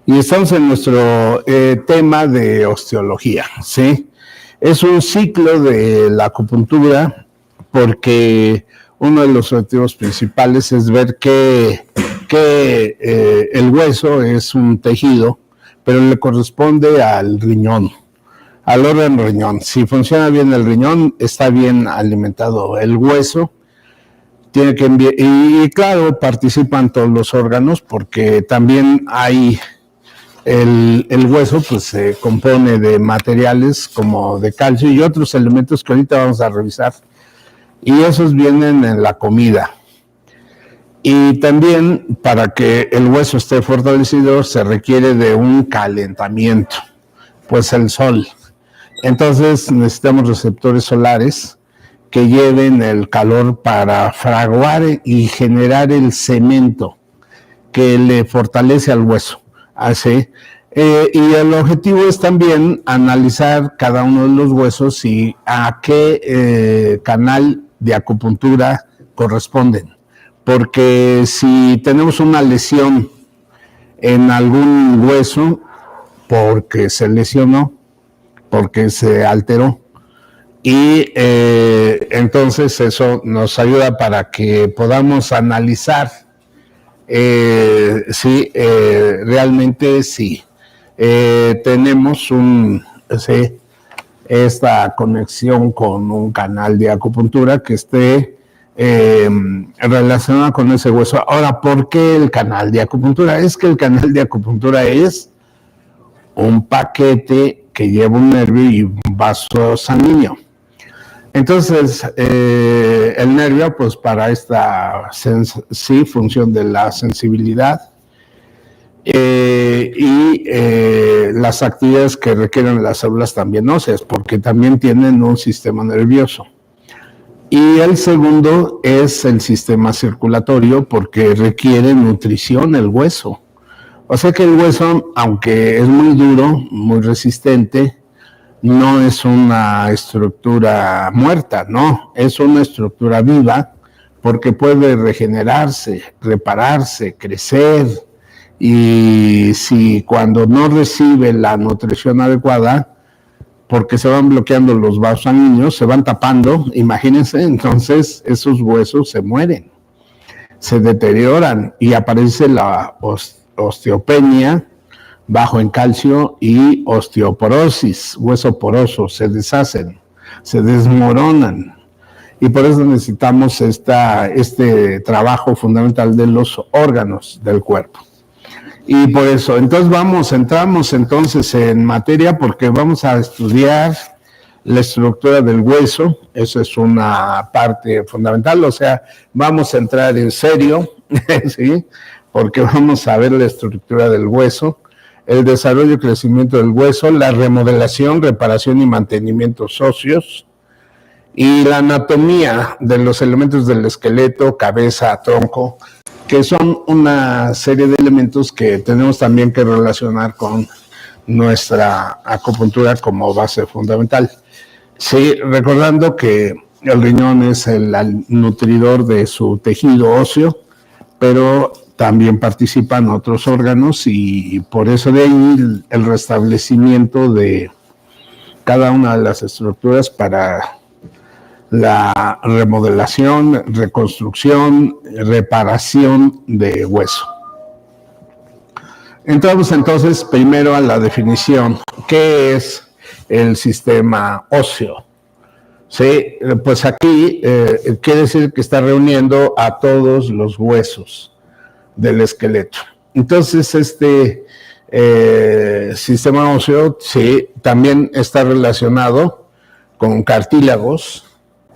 Y estamos en nuestro tema de osteología, ¿sí? Es un ciclo de la acupuntura porque uno de los objetivos principales es ver que el hueso es un tejido, pero le corresponde al riñón, al órgano riñón. Si funciona bien el riñón, está bien alimentado el hueso. Tiene que y claro, participan todos los órganos porque también hay el hueso, pues se compone de materiales como de calcio y otros elementos que ahorita vamos a revisar, y esos vienen en la comida. Y también para que el hueso esté fortalecido se requiere de un calentamiento, pues el sol. Entonces necesitamos receptores solares que lleven el calor para fraguar y generar el cemento que le fortalece al hueso. Así. Y el objetivo es también analizar cada uno de los huesos y a qué canal de acupuntura corresponden. Porque si tenemos una lesión en algún hueso, porque se lesionó, porque se alteró, y entonces eso nos ayuda para que podamos analizar si realmente sí tenemos esta conexión con un canal de acupuntura que esté relacionado con ese hueso. Ahora, ¿por qué el canal de acupuntura? Es que el canal de acupuntura es un paquete que lleva un nervio y un vaso sanguíneo. Entonces, el nervio, pues para esta función de la sensibilidad y las actividades que requieren las células también óseas, porque también tienen un sistema nervioso. Y el segundo es el sistema circulatorio, porque requiere nutrición el hueso. O sea que el hueso, aunque es muy duro, muy resistente, no es una estructura muerta, no, es una estructura viva porque puede regenerarse, repararse, crecer, y si cuando no recibe la nutrición adecuada, porque se van bloqueando los vasos sanguíneos, se van tapando, imagínense, entonces esos huesos se mueren, se deterioran y aparece la osteopenia, bajo en calcio, y osteoporosis, hueso poroso, se deshacen, se desmoronan. Y por eso necesitamos este trabajo fundamental de los órganos del cuerpo. Y por eso, entonces entramos entonces en materia porque vamos a estudiar la estructura del hueso. Eso es una parte fundamental, o sea, vamos a entrar en serio, ¿sí? Porque vamos a ver la estructura del hueso, el desarrollo y crecimiento del hueso, la remodelación, reparación y mantenimiento óseos, y la anatomía de los elementos del esqueleto, cabeza, tronco, que son una serie de elementos que tenemos también que relacionar con nuestra acupuntura como base fundamental. Sí, recordando que el riñón es el nutridor de su tejido óseo, pero también participan otros órganos y por eso de ahí el restablecimiento de cada una de las estructuras para la remodelación, reconstrucción, reparación de hueso. Entramos entonces primero a la definición. ¿Qué es el sistema óseo? Sí, pues aquí quiere decir que está reuniendo a todos los huesos del esqueleto. Entonces, este sistema óseo sí, también está relacionado con cartílagos,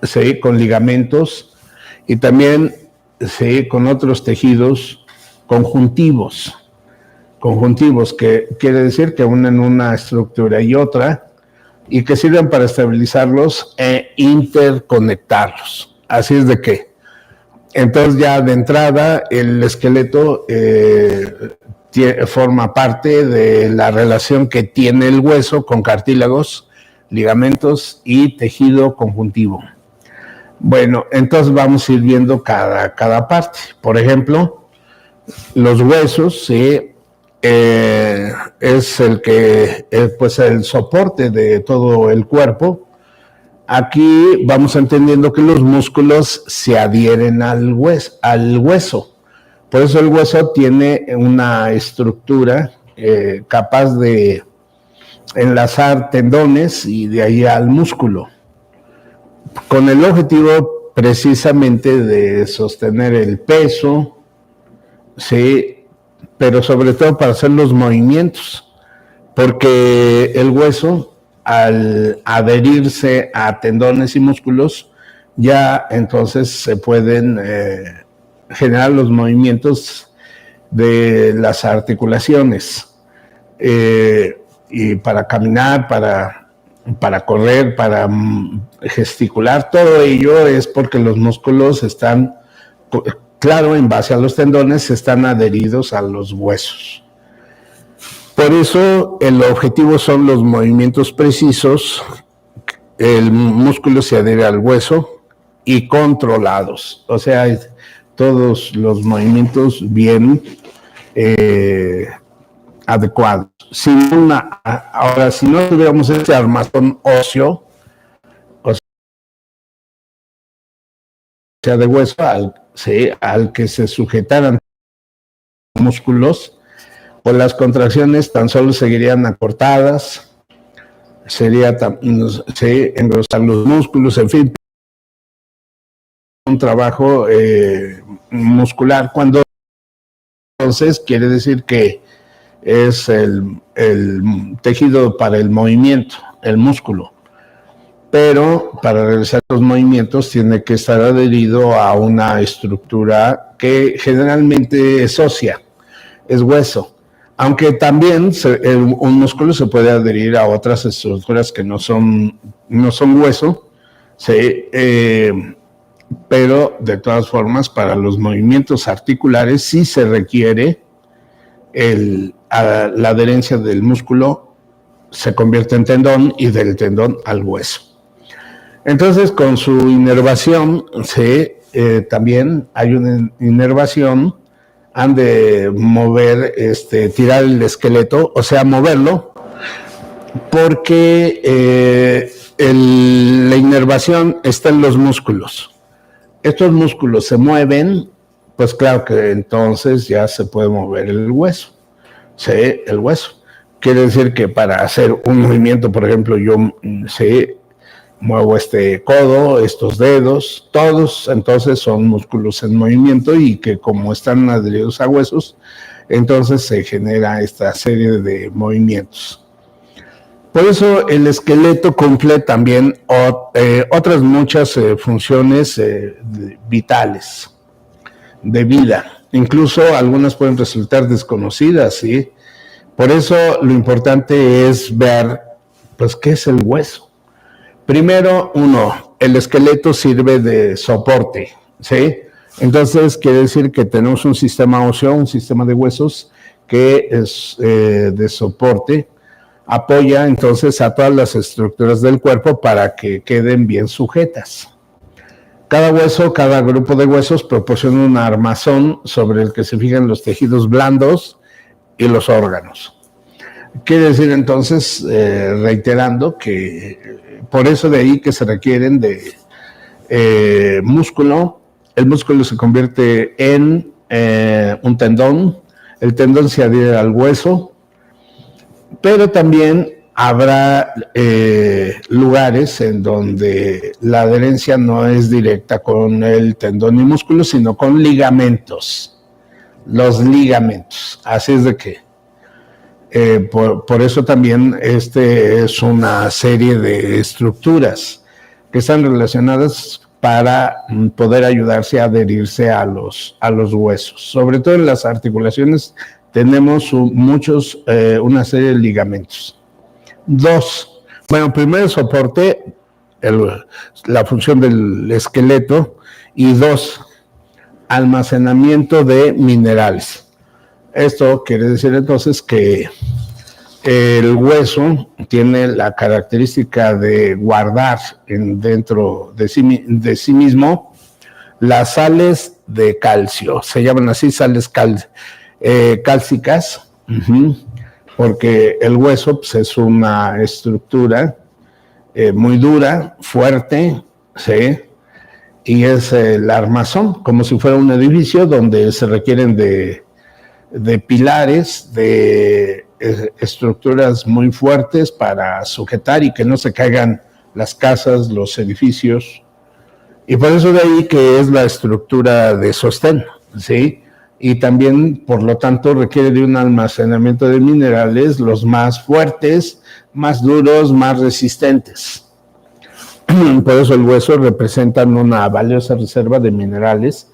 sí, con ligamentos y también sí, con otros tejidos conjuntivos, que quiere decir que unen una estructura y otra y que sirven para estabilizarlos e interconectarlos. Así es de que entonces ya de entrada el esqueleto forma parte de la relación que tiene el hueso con cartílagos, ligamentos y tejido conjuntivo. Bueno, entonces vamos a ir viendo cada parte. Por ejemplo, los huesos, ¿sí? es el que pues el soporte de todo el cuerpo. Aquí vamos entendiendo que los músculos se adhieren al hueso. Por eso el hueso tiene una estructura capaz de enlazar tendones y de ahí al músculo, con el objetivo precisamente de sostener el peso, ¿sí? Pero sobre todo para hacer los movimientos, porque el hueso, al adherirse a tendones y músculos, ya entonces se pueden generar los movimientos de las articulaciones, y para caminar, para correr, para gesticular, todo ello es porque los músculos están, claro, en base a los tendones, están adheridos a los huesos. Por eso el objetivo son los movimientos precisos, el músculo se adhiere al hueso y controlados, o sea, todos los movimientos bien adecuados. Ahora, si no tuviéramos este armazón óseo, o sea, de hueso, al que se sujetaran músculos, pues las contracciones tan solo seguirían acortadas, sería engrosar los músculos, en fin, un trabajo muscular, cuando entonces quiere decir que es el tejido para el movimiento, el músculo, pero para realizar los movimientos tiene que estar adherido a una estructura que generalmente es ósea, es hueso. Aunque también un músculo se puede adherir a otras estructuras que no son hueso, ¿sí? Pero de todas formas, para los movimientos articulares sí se requiere la adherencia del músculo, se convierte en tendón y del tendón al hueso. Entonces, con su inervación, también hay una inervación. Han de mover, tirar el esqueleto, o sea, moverlo, porque la inervación está en los músculos. Estos músculos se mueven, pues claro que entonces ya se puede mover el hueso. Sí, el hueso. Quiere decir que para hacer un movimiento, por ejemplo, yo muevo este codo, estos dedos, todos entonces son músculos en movimiento y que como están adheridos a huesos, entonces se genera esta serie de movimientos. Por eso el esqueleto cumple también otras muchas funciones vitales de vida. Incluso algunas pueden resultar desconocidas, ¿sí? Por eso lo importante es ver, pues, qué es el hueso. Primero, el esqueleto sirve de soporte, ¿sí? Entonces, quiere decir que tenemos un sistema óseo, un sistema de huesos que es de soporte, apoya entonces a todas las estructuras del cuerpo para que queden bien sujetas. Cada hueso, cada grupo de huesos proporciona un armazón sobre el que se fijan los tejidos blandos y los órganos. Quiere decir entonces, reiterando, que por eso de ahí que se requieren de músculo. El músculo se convierte en un tendón, el tendón se adhiere al hueso, pero también habrá lugares en donde la adherencia no es directa con el tendón y músculo, sino con ligamentos, los ligamentos. Así es de que por eso también es una serie de estructuras que están relacionadas para poder ayudarse a adherirse a los huesos. Sobre todo en las articulaciones tenemos una serie de ligamentos. Primero soporte, la función del esqueleto, y almacenamiento de minerales. Esto quiere decir entonces que el hueso tiene la característica de guardar dentro de sí mismo las sales de calcio, se llaman así sales cálcicas, Porque el hueso pues, es una estructura muy dura, fuerte, ¿sí? Y es el armazón, como si fuera un edificio donde se requieren de pilares, de estructuras muy fuertes para sujetar y que no se caigan las casas, los edificios. Y por eso de ahí que es la estructura de sostén, ¿sí? Y también, por lo tanto, requiere de un almacenamiento de minerales los más fuertes, más duros, más resistentes. Por eso el hueso representa una valiosa reserva de minerales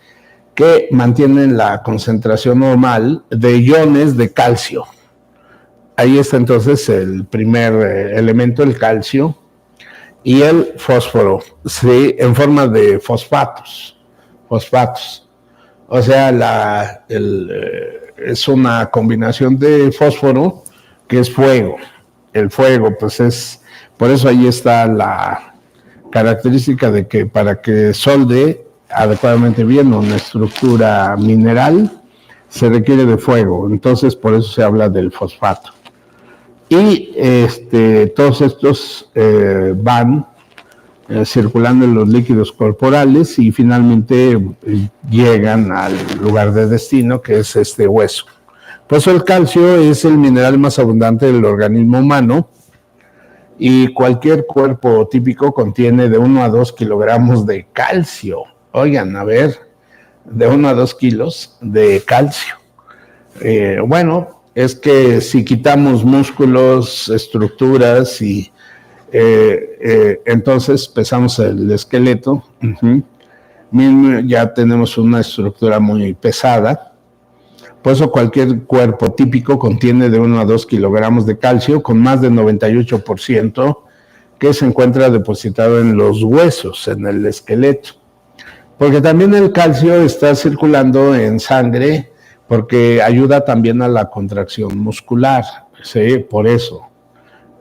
que mantienen la concentración normal de iones de calcio. Ahí está entonces el primer elemento, el calcio, y el fósforo, ¿sí? En forma de fosfatos. O sea, es una combinación de fósforo que es fuego. El fuego, pues es, por eso ahí está la característica de que para que solde adecuadamente bien una estructura mineral se requiere de fuego, entonces por eso se habla del fosfato. Y todos estos van circulando en los líquidos corporales y finalmente llegan al lugar de destino, que es este hueso. Por eso el calcio es el mineral más abundante del organismo humano y cualquier cuerpo típico contiene de 1 a 2 kilogramos de calcio. Oigan, a ver, de 1 a 2 kilos de calcio. Bueno, es que si quitamos músculos, estructuras y entonces pesamos el esqueleto, ya tenemos una estructura muy pesada. Por eso cualquier cuerpo típico contiene de 1 a 2 kilogramos de calcio, con más del 98% que se encuentra depositado en los huesos, en el esqueleto. Porque también el calcio está circulando en sangre, porque ayuda también a la contracción muscular, ¿sí? Por eso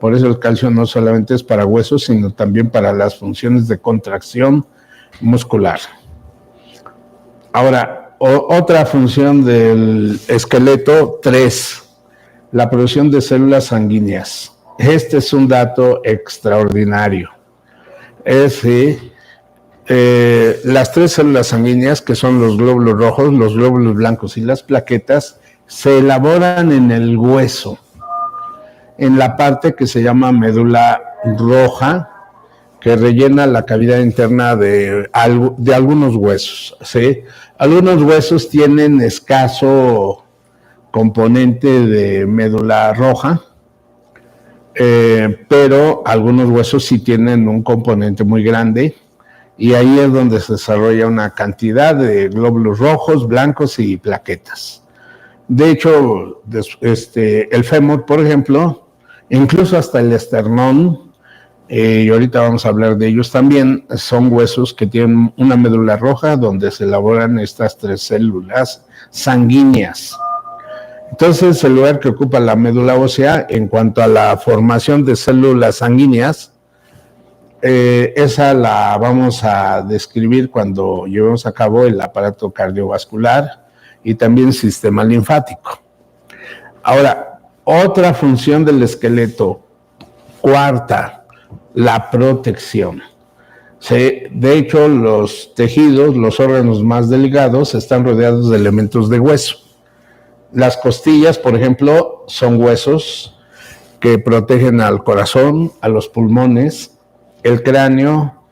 el calcio no solamente es para huesos, sino también para las funciones de contracción muscular. Ahora, otra función del esqueleto, 3, la producción de células sanguíneas. Este es un dato extraordinario. Las 3 células sanguíneas, que son los glóbulos rojos, los glóbulos blancos y las plaquetas, se elaboran en el hueso, en la parte que se llama médula roja, que rellena la cavidad interna de algunos huesos, ¿sí? Algunos huesos tienen escaso componente de médula roja, pero algunos huesos sí tienen un componente muy grande, y ahí es donde se desarrolla una cantidad de glóbulos rojos, blancos y plaquetas. De hecho, el fémur, por ejemplo, incluso hasta el esternón, y ahorita vamos a hablar de ellos también, son huesos que tienen una médula roja donde se elaboran estas 3 células sanguíneas. Entonces, el lugar que ocupa la médula ósea en cuanto a la formación de células sanguíneas, esa la vamos a describir cuando llevemos a cabo el aparato cardiovascular y también el sistema linfático. Ahora, otra función del esqueleto, 4, la protección. De hecho, los tejidos, los órganos más delgados, están rodeados de elementos de hueso. Las costillas, por ejemplo, son huesos que protegen al corazón, a los pulmones. El cráneo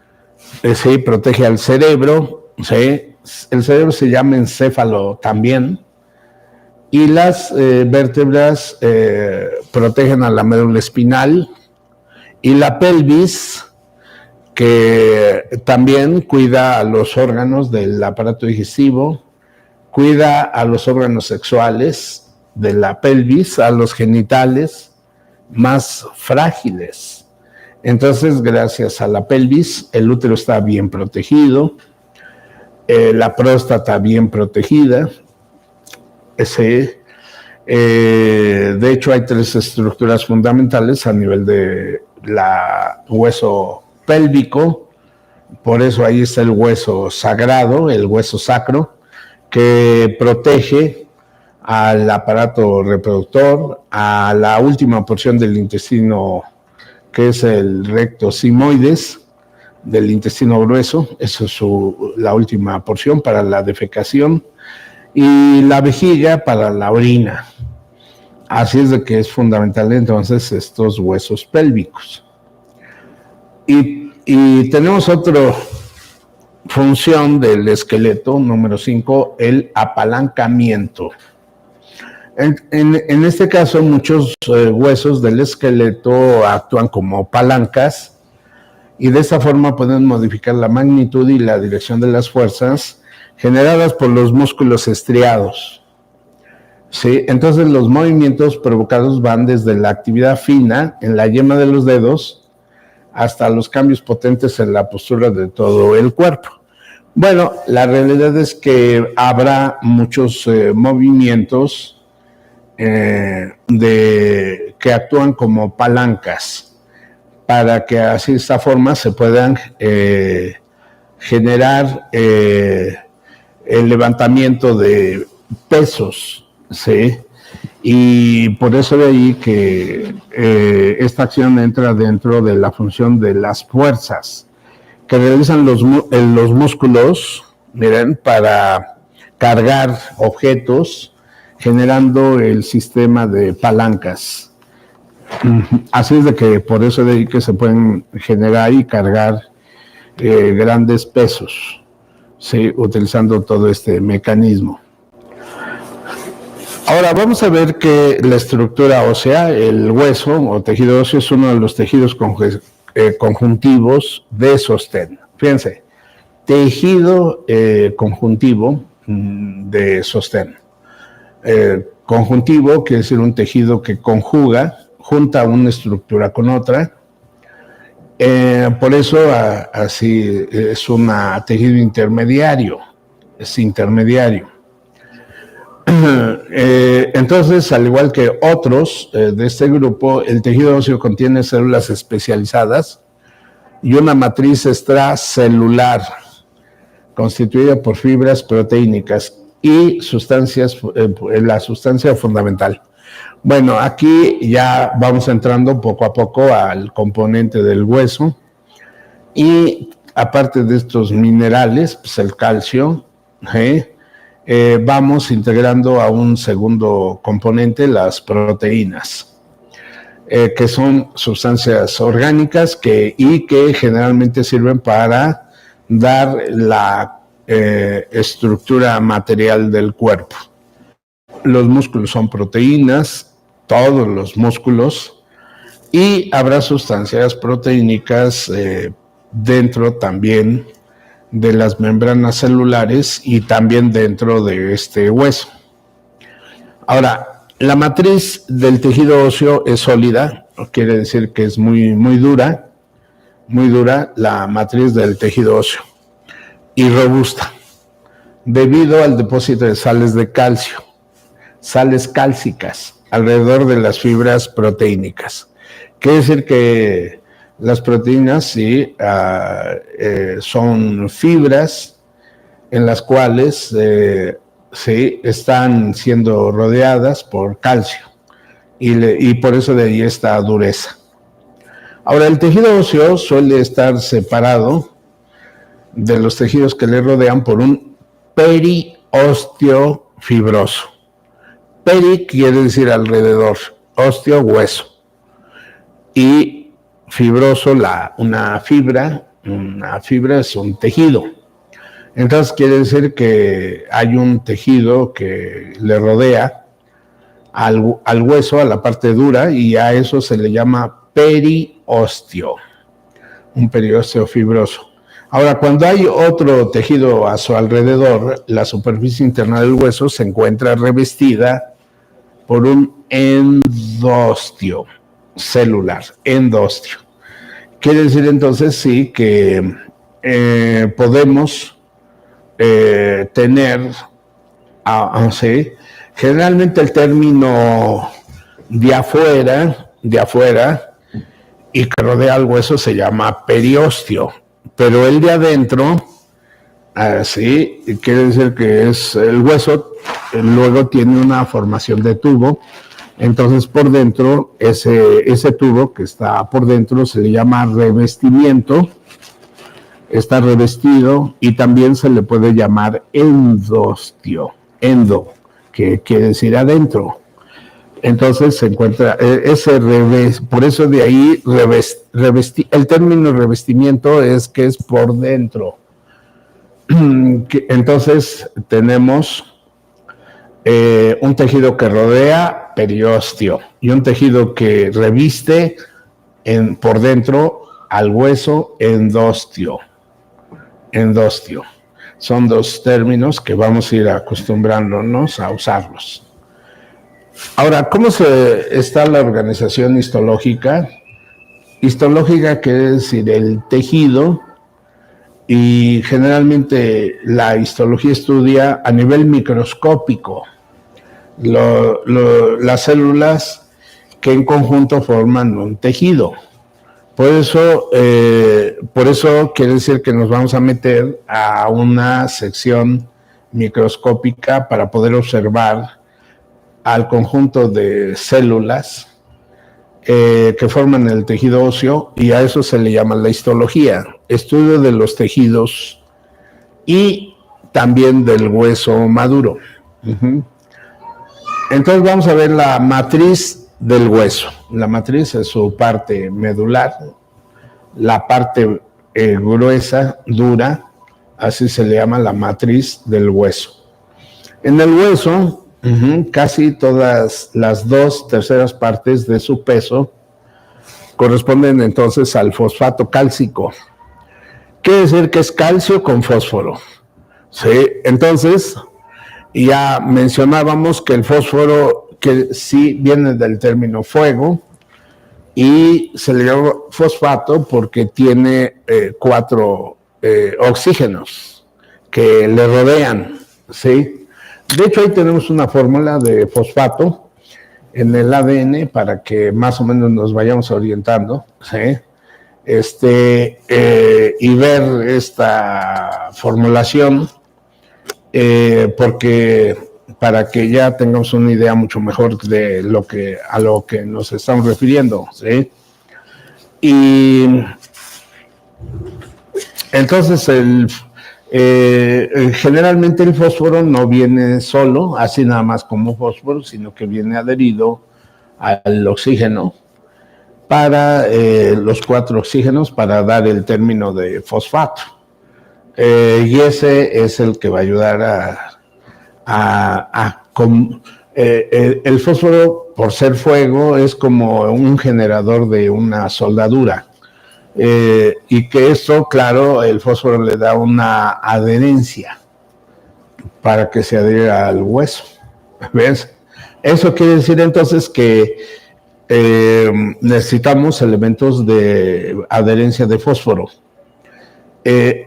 protege al cerebro. El cerebro se llama encéfalo también. Y las vértebras protegen a la médula espinal. Y la pelvis, que también cuida a los órganos del aparato digestivo, cuida a los órganos sexuales de la pelvis, a los genitales más frágiles. Entonces, gracias a la pelvis, el útero está bien protegido, la próstata bien protegida. De hecho, hay 3 estructuras fundamentales a nivel de hueso pélvico. Por eso ahí está el hueso sagrado, el hueso sacro, que protege al aparato reproductor, a la última porción del intestino, que es el recto sigmoides, del intestino grueso, eso es la última porción para la defecación, y la vejiga para la orina. Así es de que es fundamental entonces estos huesos pélvicos. Y tenemos otra función del esqueleto, número 5, el apalancamiento. En este caso, muchos huesos del esqueleto actúan como palancas y de esta forma pueden modificar la magnitud y la dirección de las fuerzas generadas por los músculos estriados. ¿Sí? Entonces los movimientos provocados van desde la actividad fina en la yema de los dedos hasta los cambios potentes en la postura de todo el cuerpo. Bueno, la realidad es que habrá muchos movimientos que actúan como palancas para que así de esta forma se puedan generar el levantamiento de pesos, ¿sí? Y por eso de ahí que esta acción entra dentro de la función de las fuerzas que realizan los músculos, miren, para cargar objetos, generando el sistema de palancas. Así es de que por eso de ahí que se pueden generar y cargar grandes pesos, ¿sí? Utilizando todo este mecanismo. Ahora vamos a ver que la estructura ósea, el hueso o tejido óseo, es uno de los tejidos conjuntivos de sostén. Fíjense, tejido conjuntivo de sostén. Conjuntivo quiere decir un tejido que junta una estructura con otra. Por eso así es un tejido intermediario, es intermediario. Entonces, al igual que otros de este grupo, el tejido óseo contiene células especializadas y una matriz extracelular constituida por fibras proteínicas y la sustancia fundamental. Bueno, aquí ya vamos entrando poco a poco al componente del hueso y aparte de estos minerales, pues el calcio, vamos integrando a un segundo componente, las proteínas, que son sustancias orgánicas y que generalmente sirven para dar la estructura material del cuerpo. Los músculos son proteínas, todos los músculos, y habrá sustancias proteínicas dentro también de las membranas celulares y también dentro de este hueso. Ahora, la matriz del tejido óseo es sólida, quiere decir que es muy dura la matriz del tejido óseo y robusta, debido al depósito de sales de calcio, sales cálcicas alrededor de las fibras proteínicas. Quiere decir que las proteínas sí, son fibras en las cuales sí, están siendo rodeadas por calcio y por eso de ahí esta dureza. Ahora, el tejido óseo suele estar separado de los tejidos que le rodean por un periósteo fibroso. Peri quiere decir alrededor, ósteo, hueso, y fibroso, una fibra es un tejido. Entonces quiere decir que hay un tejido que le rodea al hueso, a la parte dura, y a eso se le llama periósteo, un periósteo fibroso. Ahora, cuando hay otro tejido a su alrededor, la superficie interna del hueso se encuentra revestida por un endósteo celular, endósteo. Quiere decir entonces sí que podemos tener, sí, generalmente el término de afuera y que rodea al hueso se llama periósteo, pero el de adentro Así, quiere decir que es el hueso, luego tiene una formación de tubo, entonces por dentro, ese tubo que está por dentro se le llama revestimiento, está revestido y también se le puede llamar endostio, endo, que quiere decir adentro. Entonces se encuentra ese revés, por eso de ahí el término revestimiento es que es por dentro. Entonces tenemos un tejido que rodea, periósteo, y un tejido que reviste por dentro al hueso, endostio. Endostio. Son dos términos que vamos a ir acostumbrándonos a usarlos. Ahora, ¿cómo está la organización histológica? Histológica quiere decir el tejido, y generalmente la histología estudia a nivel microscópico las células que en conjunto forman un tejido. Por eso quiere decir que nos vamos a meter a una sección microscópica para poder observar al conjunto de células que forman el tejido óseo, y a eso se le llama la histología, estudio de los tejidos y también del hueso maduro. Entonces vamos a ver la matriz del hueso. La matriz es su parte medular, la parte gruesa, dura, así se le llama la matriz del hueso. En el hueso, casi todas las 2/3 partes de su peso corresponden entonces al fosfato cálcico. Quiere decir que es calcio con fósforo. ¿Sí? Entonces, ya mencionábamos que el fósforo, que sí viene del término fuego, y se le llama fosfato porque tiene 4 oxígenos que le rodean, ¿sí? De hecho, ahí tenemos una fórmula de fosfato en el ADN para que más o menos nos vayamos orientando, ¿sí? Y ver esta formulación, porque para que ya tengamos una idea mucho mejor de a lo que nos estamos refiriendo, ¿sí? Y entonces generalmente el fósforo no viene solo, así nada más como fósforo, sino que viene adherido al oxígeno, para los 4 oxígenos, para dar el término de fosfato. Y ese es el que va a ayudar el fósforo, por ser fuego, es como un generador de una soldadura. Y que esto, claro, el fósforo le da una adherencia para que se adhiera al hueso. ¿Ves? Eso quiere decir entonces que necesitamos elementos de adherencia de fósforo.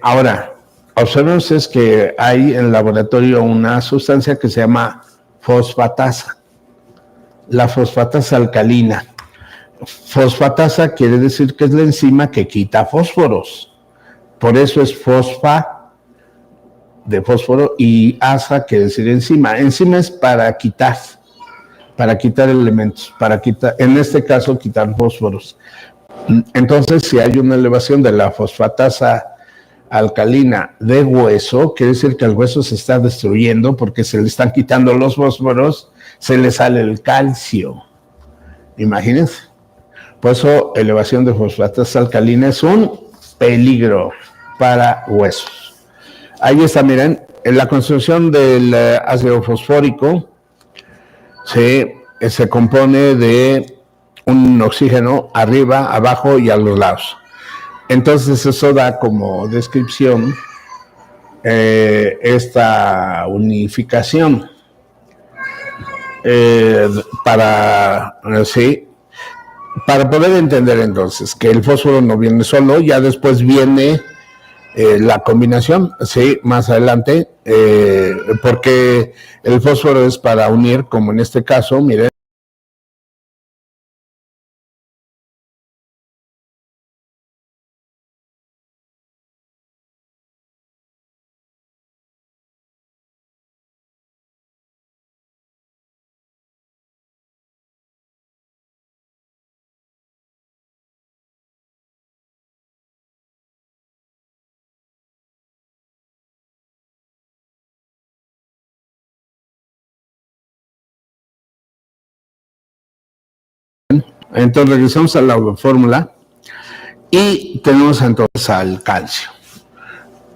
Ahora, observen ustedes que hay en el laboratorio una sustancia que se llama fosfatasa, la fosfatasa alcalina. Fosfatasa quiere decir que es la enzima que quita fósforos. Por eso es fosfa de fósforo y asa quiere decir enzima. Enzima es para quitar elementos, en este caso, quitar fósforos. Entonces, si hay una elevación de la fosfatasa alcalina de hueso, quiere decir que el hueso se está destruyendo porque se le están quitando los fósforos, se le sale el calcio. Imagínense. Por eso, elevación de fosfatasa alcalina es un peligro para huesos. Ahí está, miren, en la construcción del ácido fosfórico se compone de un oxígeno arriba, abajo y a los lados. Entonces eso da como descripción esta unificación para poder entender entonces que el fósforo no viene solo, ya después viene la combinación, sí, más adelante, porque el fósforo es para unir, como en este caso, miren, Entonces regresamos a la fórmula y tenemos entonces al calcio.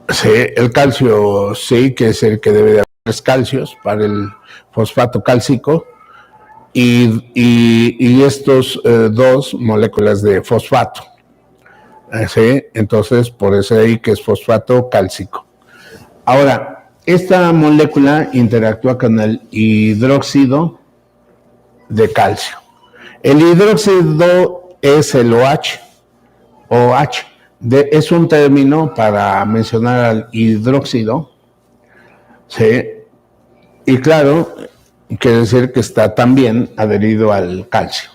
Sí, el calcio sí, que es el que debe de haber 3 calcios para el fosfato cálcico y estos 2 moléculas de fosfato. Sí, entonces por eso ahí que es fosfato cálcico. Ahora, esta molécula interactúa con el hidróxido de calcio. El hidróxido es el OH. Es un término para mencionar al hidróxido, ¿sí? Y claro, quiere decir que está también adherido al calcio.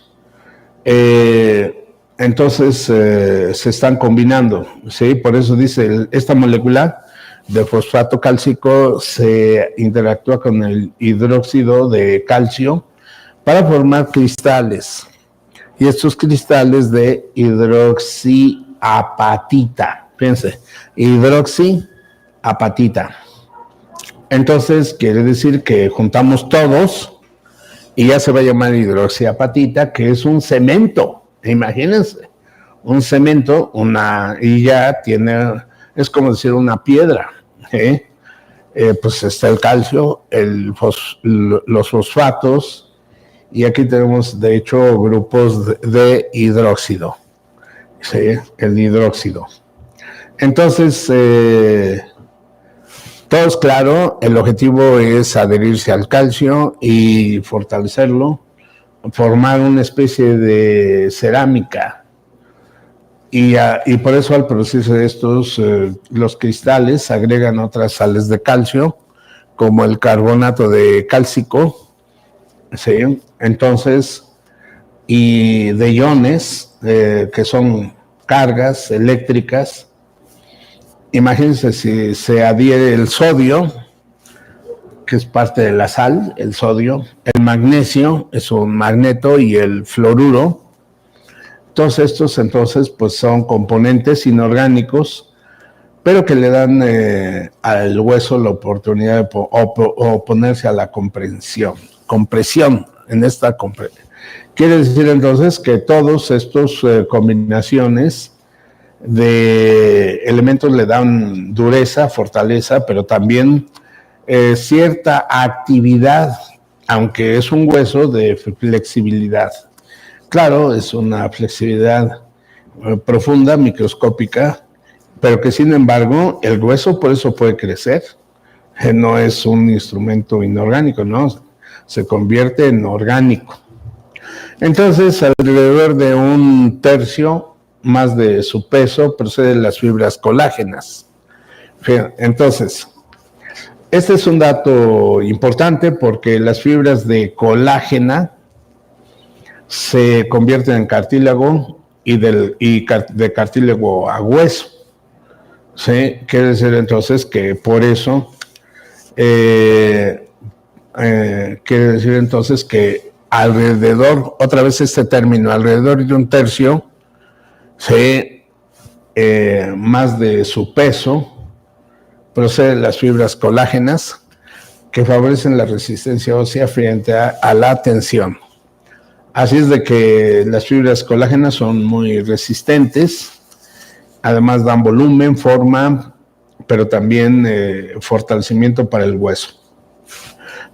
Entonces se están combinando, ¿sí? Por eso dice, esta molécula de fosfato cálcico se interactúa con el hidróxido de calcio para formar cristales. Y estos cristales de hidroxiapatita, fíjense, hidroxiapatita. Entonces quiere decir que juntamos todos y ya se va a llamar hidroxiapatita, que es un cemento. Imagínense, un cemento, y ya tiene, es como decir una piedra. Pues está el calcio, los fosfatos. Y aquí tenemos, de hecho, grupos de hidróxido. ¿Sí? El hidróxido. Entonces, todo es claro. El objetivo es adherirse al calcio y fortalecerlo, formar una especie de cerámica. Y por eso al producirse estos, los cristales agregan otras sales de calcio, como el carbonato de cálcico. ¿Sí? Entonces, y de iones, que son cargas eléctricas. Imagínense si se adhiere el sodio, que es parte de la sal, el sodio, el magnesio es un magneto y el fluoruro. Todos estos entonces pues son componentes inorgánicos, pero que le dan al hueso la oportunidad de oponerse a la compresión en esta compresión. Quiere decir entonces que todas estas combinaciones de elementos le dan dureza, fortaleza, pero también cierta actividad, aunque es un hueso de flexibilidad. Claro, es una flexibilidad profunda, microscópica, pero que sin embargo el hueso por eso puede crecer. No es un instrumento inorgánico, ¿no? Se convierte en orgánico. Entonces, alrededor de 1/3 más de su peso proceden las fibras colágenas. Entonces, este es un dato importante porque las fibras de colágena se convierten en cartílago y de cartílago a hueso. ¿Sí? Quiere decir entonces que por eso quiere decir entonces que alrededor, otra vez este término, alrededor de 1/3, más de su peso, proceden las fibras colágenas que favorecen la resistencia ósea frente a la tensión. Así es de que las fibras colágenas son muy resistentes, además dan volumen, forma, pero también fortalecimiento para el hueso.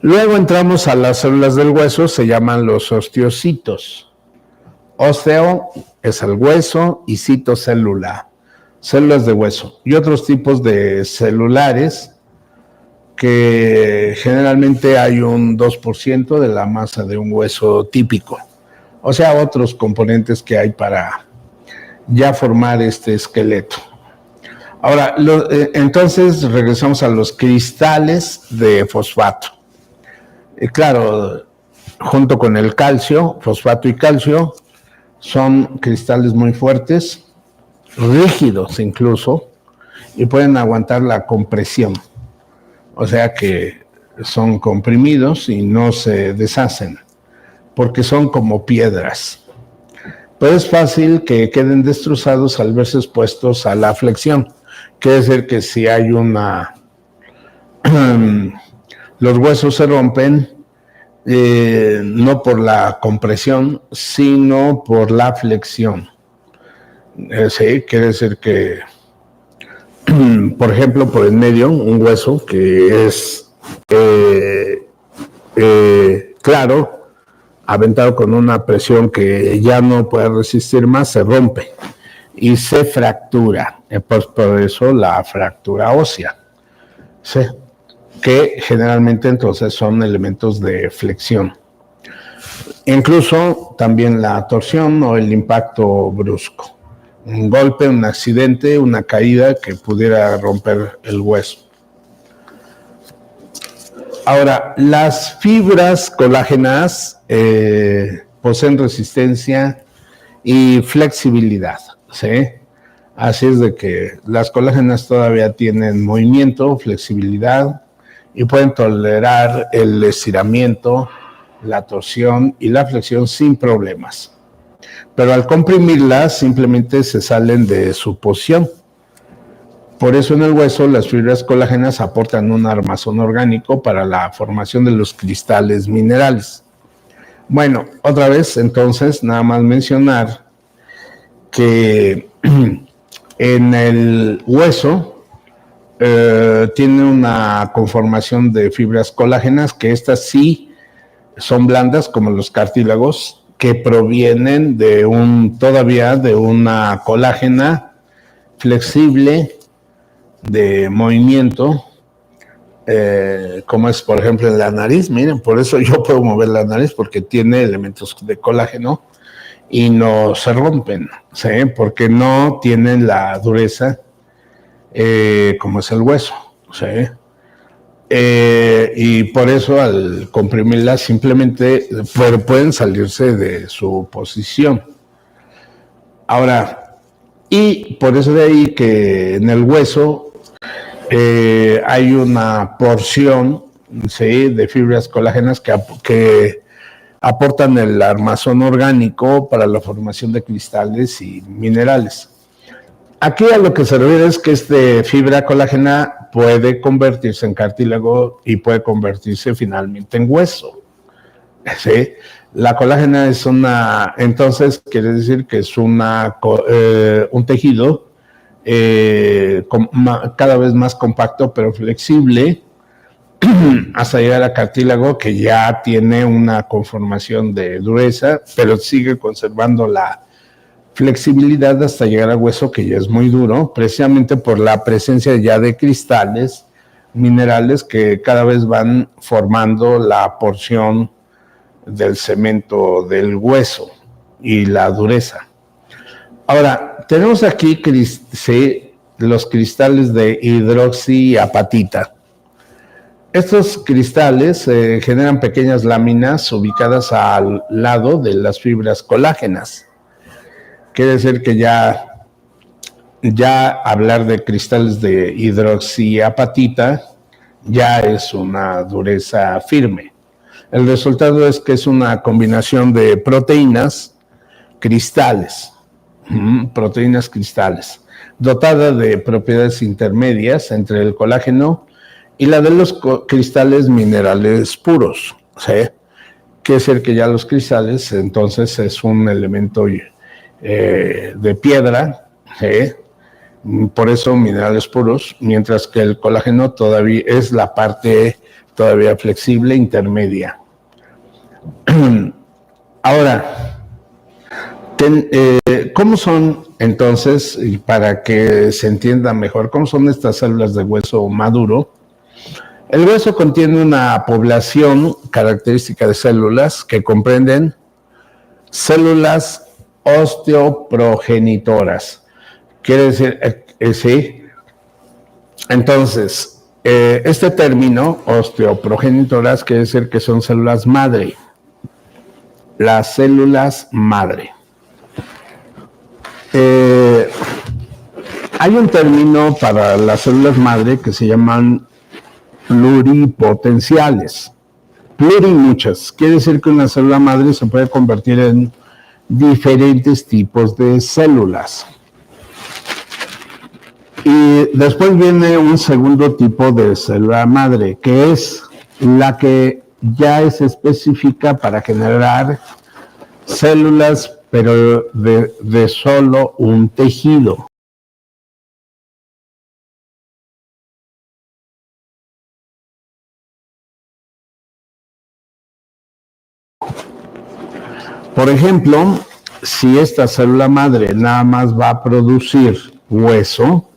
Luego entramos a las células del hueso, se llaman los osteocitos. Osteo es el hueso y cito célula, células de hueso. Y otros tipos de celulares que generalmente hay un 2% de la masa de un hueso típico. O sea, otros componentes que hay para ya formar este esqueleto. Ahora, entonces regresamos a los cristales de fosfato. Claro, junto con el calcio, fosfato y calcio, son cristales muy fuertes, rígidos incluso, y pueden aguantar la compresión. O sea que son comprimidos y no se deshacen, porque son como piedras. Pero es fácil que queden destrozados al verse expuestos a la flexión. Quiere decir que si hay los huesos se rompen no por la compresión, sino por la flexión. Sí, quiere decir que, por ejemplo, por el medio, un hueso que es claro, aventado con una presión que ya no puede resistir más, se rompe y se fractura. Pues por eso la fractura ósea, ¿sí? Que generalmente entonces son elementos de flexión. Incluso también la torsión o el impacto brusco. Un golpe, un accidente, una caída que pudiera romper el hueso. Ahora, las fibras colágenas poseen resistencia y flexibilidad, ¿sí? Así es de que las colágenas todavía tienen movimiento, flexibilidad y pueden tolerar el estiramiento, la torsión y la flexión sin problemas. Pero al comprimirlas simplemente se salen de su posición. Por eso en el hueso las fibras colágenas aportan un armazón orgánico para la formación de los cristales minerales. Bueno, otra vez entonces nada más mencionar que en el hueso tiene una conformación de fibras colágenas que estas sí son blandas como los cartílagos, que provienen de todavía de una colágena flexible de movimiento, como es por ejemplo en la nariz. Miren, por eso yo puedo mover la nariz, porque tiene elementos de colágeno y no se rompen, ¿sí? Porque no tienen la dureza como es el hueso, ¿sí? Y por eso al comprimirla simplemente pueden salirse de su posición. Ahora, y por eso de ahí que en el hueso hay una porción, ¿sí?, de fibras colágenas que aportan el armazón orgánico para la formación de cristales y minerales. Aquí a lo que se refiere es que esta fibra colágena puede convertirse en cartílago y puede convertirse finalmente en hueso, ¿sí? La colágena es entonces quiere decir que es un tejido cada vez más compacto pero flexible hasta llegar a cartílago, que ya tiene una conformación de dureza, pero sigue conservando la flexibilidad hasta llegar al hueso, que ya es muy duro, precisamente por la presencia ya de cristales minerales que cada vez van formando la porción del cemento del hueso y la dureza. Ahora, tenemos aquí los cristales de hidroxiapatita. Estos cristales generan pequeñas láminas ubicadas al lado de las fibras colágenas. Quiere decir que ya hablar de cristales de hidroxiapatita ya es una dureza firme. El resultado es que es una combinación de proteínas cristales, dotada de propiedades intermedias entre el colágeno y la de los cristales minerales puros, ¿sí? Quiere decir que ya los cristales entonces es un elemento de piedra, ¿sí?, por eso minerales puros, mientras que el colágeno todavía es la parte todavía flexible intermedia. Ahora, ¿cómo son entonces, y para que se entienda mejor, cómo son estas células de hueso maduro? El hueso contiene una población característica de células que comprenden células osteoprogenitoras. Quiere decir, sí. Entonces, este término, osteoprogenitoras, quiere decir que son células madre. Las células madre. Hay un término para las células madre que se llaman pluripotenciales. Plurimuchas. Quiere decir que una célula madre se puede convertir en diferentes tipos de células. Y después viene un segundo tipo de célula madre, que es la que ya es específica para generar células, pero de solo un tejido. Por ejemplo, si esta célula madre nada más va a producir hueso,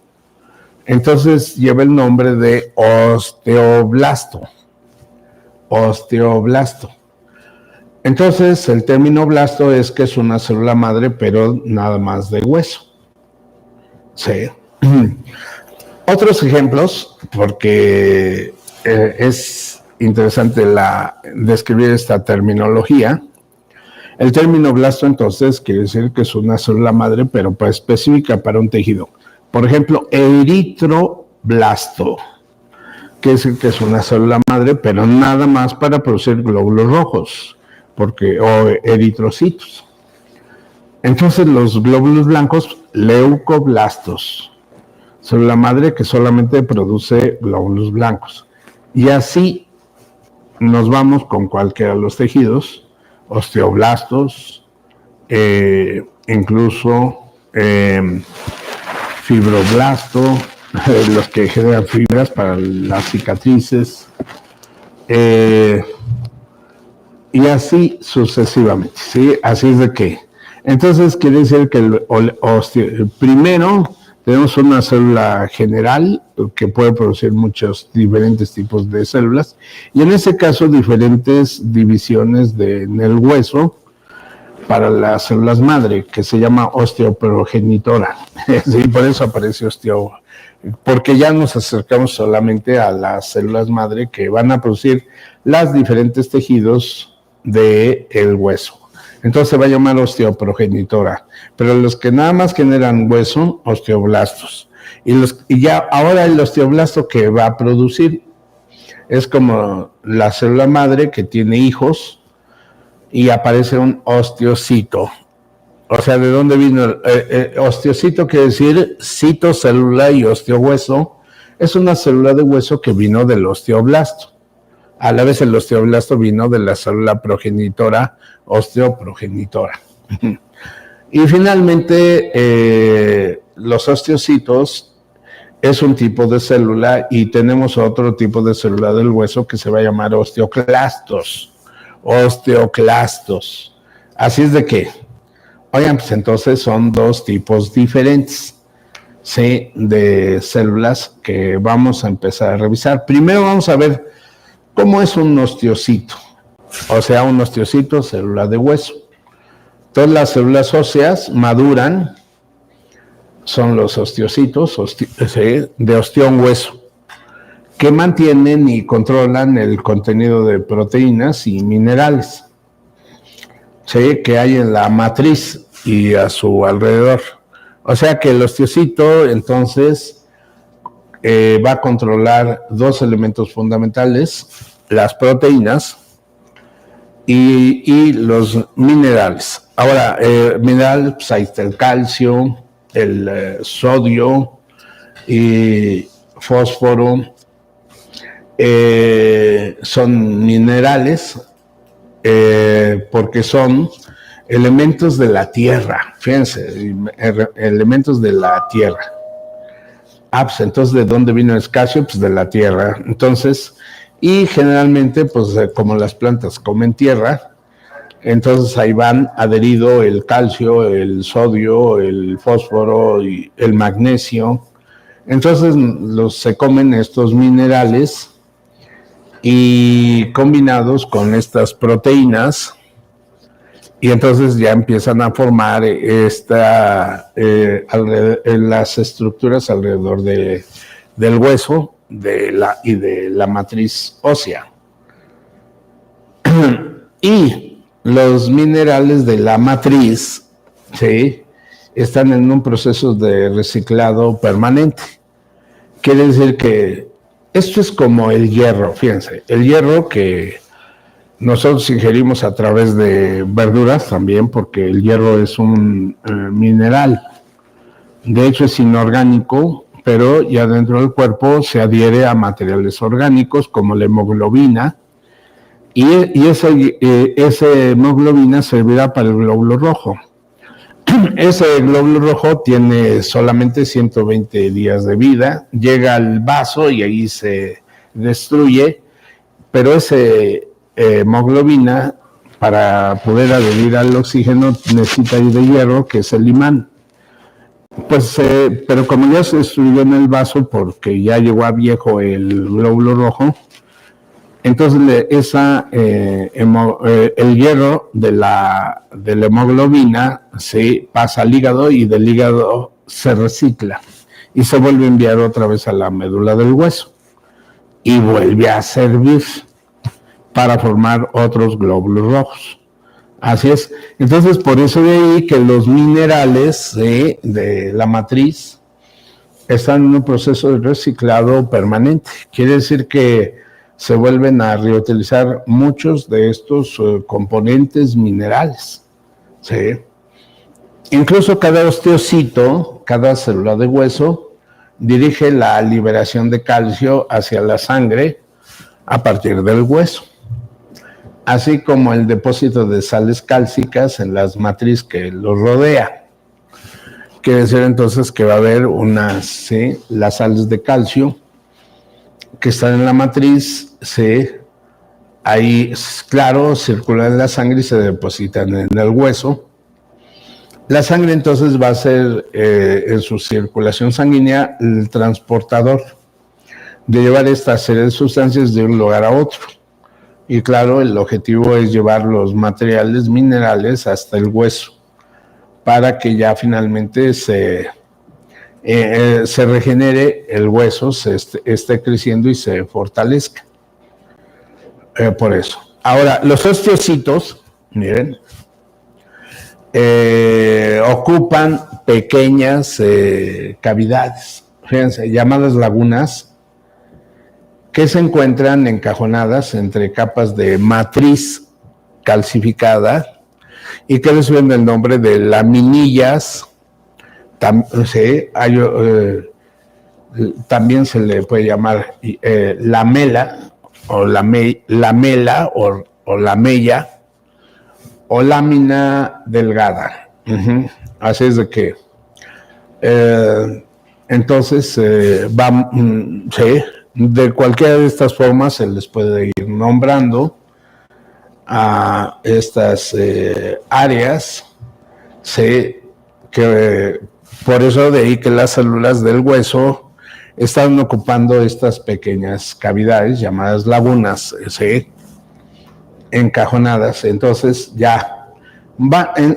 entonces lleva el nombre de osteoblasto. Osteoblasto. Entonces, el término blasto es que es una célula madre, pero nada más de hueso. Sí. Otros ejemplos, porque es interesante describir esta terminología. El término blasto, entonces, quiere decir que es una célula madre, pero específica para un tejido. Por ejemplo, eritroblasto, quiere decir que es una célula madre, pero nada más para producir glóbulos rojos, o eritrocitos. Entonces, los glóbulos blancos, leucoblastos, célula madre que solamente produce glóbulos blancos. Y así nos vamos con cualquiera de los tejidos, osteoblastos, incluso fibroblasto, los que generan fibras para las cicatrices, y así sucesivamente, ¿sí? Así es de que, entonces quiere decir que primero tenemos una célula general que puede producir muchos diferentes tipos de células, y en ese caso diferentes divisiones en el hueso para las células madre, que se llama osteoprogenitora. Sí, por eso aparece porque ya nos acercamos solamente a las células madre que van a producir los diferentes tejidos del hueso. Entonces se va a llamar osteoprogenitora. Pero los que nada más generan hueso, osteoblastos. Y ya ahora el osteoblasto que va a producir es como la célula madre que tiene hijos y aparece un osteocito. O sea, ¿de dónde vino? Osteocito quiere decir citocélula, y osteohueso es una célula de hueso que vino del osteoblasto. A la vez el osteoblasto vino de la célula progenitora, osteoprogenitora. Y finalmente, los osteocitos es un tipo de célula, y tenemos otro tipo de célula del hueso que se va a llamar osteoclastos. Osteoclastos. Así es de que, oigan, pues entonces son dos tipos diferentes, ¿sí?, de células que vamos a empezar a revisar. Primero vamos a ver cómo es un osteocito. O sea, un osteocito, célula de hueso. Todas las células óseas maduran, son los osteocitos, de osteón hueso, que mantienen y controlan el contenido de proteínas y minerales, ¿sí?, que hay en la matriz y a su alrededor. O sea que el osteocito, entonces, va a controlar dos elementos fundamentales: las proteínas y los minerales. Ahora, minerales, pues ahí está el calcio, el sodio y fósforo. Son minerales porque son elementos de la tierra. Fíjense, elementos de la tierra. Pues entonces, ¿de dónde vino el calcio? Pues de la tierra. Entonces, y generalmente, pues como las plantas comen tierra, entonces ahí van adherido el calcio, el sodio, el fósforo y el magnesio. Entonces se comen estos minerales y combinados con estas proteínas, y entonces ya empiezan a formar las estructuras alrededor del hueso y de la matriz ósea. Y los minerales de la matriz, ¿sí?, están en un proceso de reciclado permanente. Quiere decir que esto es como el hierro, fíjense, el hierro que nosotros ingerimos a través de verduras también, porque el hierro es un mineral. De hecho es inorgánico, pero ya dentro del cuerpo se adhiere a materiales orgánicos como la hemoglobina, y esa hemoglobina servirá para el glóbulo rojo. Ese glóbulo rojo tiene solamente 120 días de vida, llega al vaso y ahí se destruye, pero esa hemoglobina, para poder adherir al oxígeno, necesita ir de hierro, que es el imán. Pues, pero como ya se destruyó en el vaso porque ya llegó a viejo el glóbulo rojo, entonces el hierro de la hemoglobina se pasa al hígado y del hígado se recicla y se vuelve a enviar otra vez a la médula del hueso y vuelve a servir para formar otros glóbulos rojos. Así es. Entonces, por eso de ahí que los minerales de la matriz están en un proceso de reciclado permanente. Quiere decir que se vuelven a reutilizar muchos de estos componentes minerales. ¿Sí? Incluso cada osteocito, cada célula de hueso, dirige la liberación de calcio hacia la sangre a partir del hueso, así como el depósito de sales cálcicas en las matrices que los rodea. Quiere decir entonces que va a haber las sales de calcio que están en la matriz, ahí, claro, circulan en la sangre y se depositan en el hueso. La sangre entonces va a ser, en su circulación sanguínea, el transportador de llevar esta serie de sustancias de un lugar a otro. Y claro, el objetivo es llevar los materiales minerales hasta el hueso para que ya finalmente se regenere el hueso, esté creciendo y se fortalezca. Por eso. Ahora, los osteocitos, miren, ocupan pequeñas cavidades, fíjense, llamadas lagunas, que se encuentran encajonadas entre capas de matriz calcificada y que reciben el nombre de laminillas. También se le puede llamar lamela o lamela o lamella o lámina delgada. Así es de que entonces de cualquiera de estas formas se les puede ir nombrando a estas áreas, que por eso de ahí que las células del hueso están ocupando estas pequeñas cavidades llamadas lagunas, encajonadas. Entonces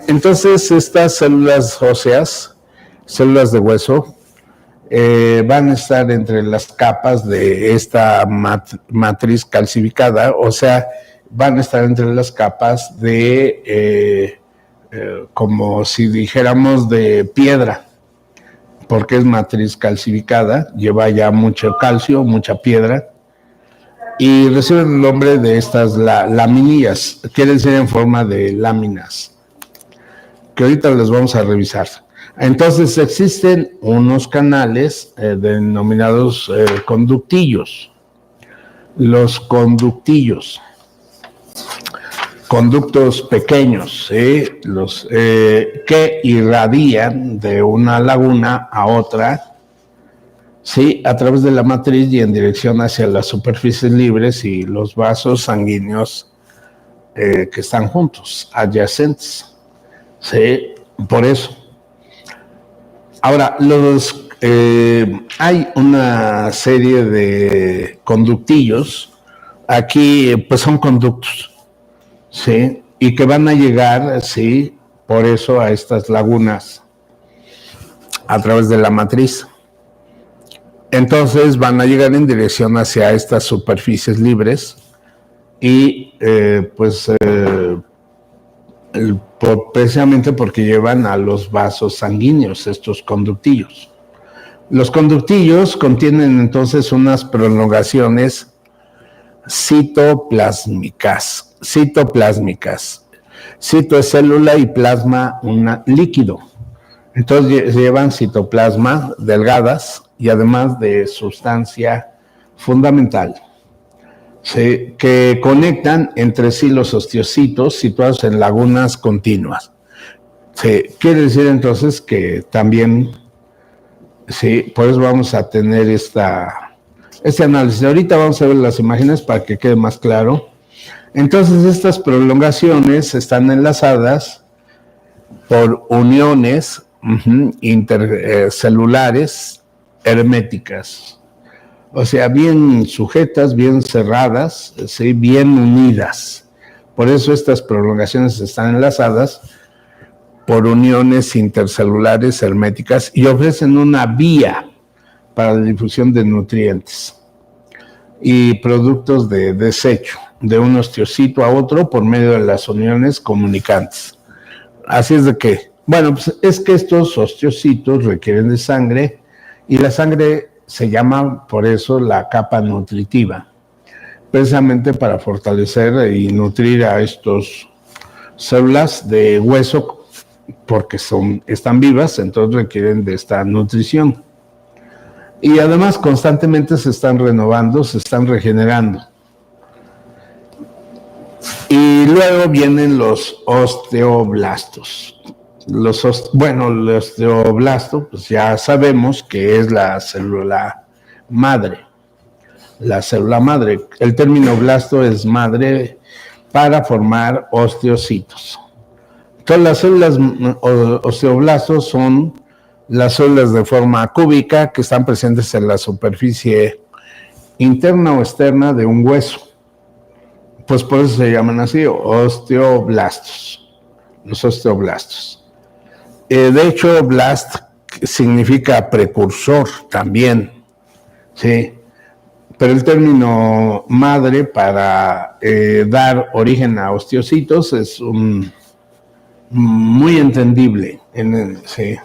entonces estas células óseas, células de hueso, van a estar entre las capas de esta matriz calcificada, o sea, van a estar entre las capas de, como si dijéramos, de piedra, porque es matriz calcificada, lleva ya mucho calcio, mucha piedra, y reciben el nombre de estas laminillas, quieren ser en forma de láminas, que ahorita les vamos a revisar. Entonces existen unos canales denominados conductillos. Los conductillos, conductos pequeños, que irradian de una laguna a otra, a través de la matriz y en dirección hacia las superficies libres y los vasos sanguíneos que están juntos, adyacentes. Por eso. Ahora, hay una serie de conductillos, aquí pues son conductos, y que van a llegar, por eso a estas lagunas a través de la matriz. Entonces van a llegar en dirección hacia estas superficies libres y precisamente porque llevan a los vasos sanguíneos estos conductillos. Los conductillos contienen entonces unas prolongaciones citoplásmicas. Cito es célula y plasma un líquido. Entonces llevan citoplasma delgadas y además de sustancia fundamental. ¿sí? Que conectan entre sí los osteocitos situados en lagunas continuas. Sí, quiere decir entonces que también, sí, por eso vamos a tener este análisis. Ahorita vamos a ver las imágenes para que quede más claro. Entonces estas prolongaciones están enlazadas por uniones intercelulares herméticas, o sea, bien sujetas, bien cerradas, ¿sí? Bien unidas. Por eso estas prolongaciones están enlazadas por uniones intercelulares herméticas y ofrecen una vía para la difusión de nutrientes y productos de desecho de un osteocito a otro por medio de las uniones comunicantes. Así es de que, bueno, pues es que estos osteocitos requieren de sangre y la sangre se llama por eso la capa nutritiva, precisamente para fortalecer y nutrir a estos células de hueso porque están vivas, entonces requieren de esta nutrición. Y además constantemente se están renovando, se están regenerando. Y luego vienen los osteoblastos. El osteoblasto, pues ya sabemos que es la célula madre. La célula madre. El término blasto es madre para formar osteocitos. Todas las células osteoblastos son las células de forma cúbica que están presentes en la superficie interna o externa de un hueso. Pues por eso se llaman así, osteoblastos, los osteoblastos. De hecho, blast significa precursor también, ¿sí? Pero el término madre para dar origen a osteocitos es muy entendible. ¿Sí?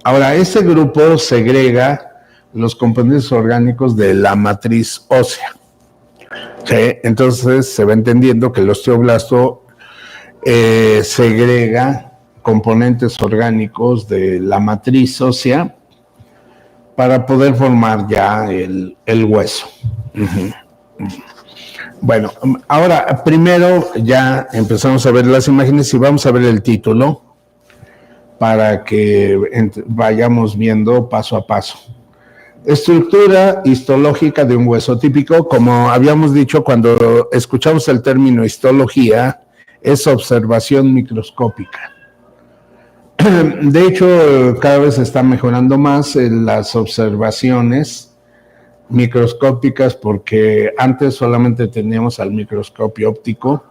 Ahora, este grupo segrega los componentes orgánicos de la matriz ósea. ¿Sí? Entonces se va entendiendo que el osteoblasto segrega componentes orgánicos de la matriz ósea para poder formar ya el hueso. Bueno, ahora primero ya empezamos a ver las imágenes y vamos a ver el título para que vayamos viendo paso a paso. Estructura histológica de un hueso típico, como habíamos dicho cuando escuchamos el término histología, es observación microscópica. De hecho, cada vez se está mejorando más en las observaciones microscópicas porque antes solamente teníamos al microscopio óptico,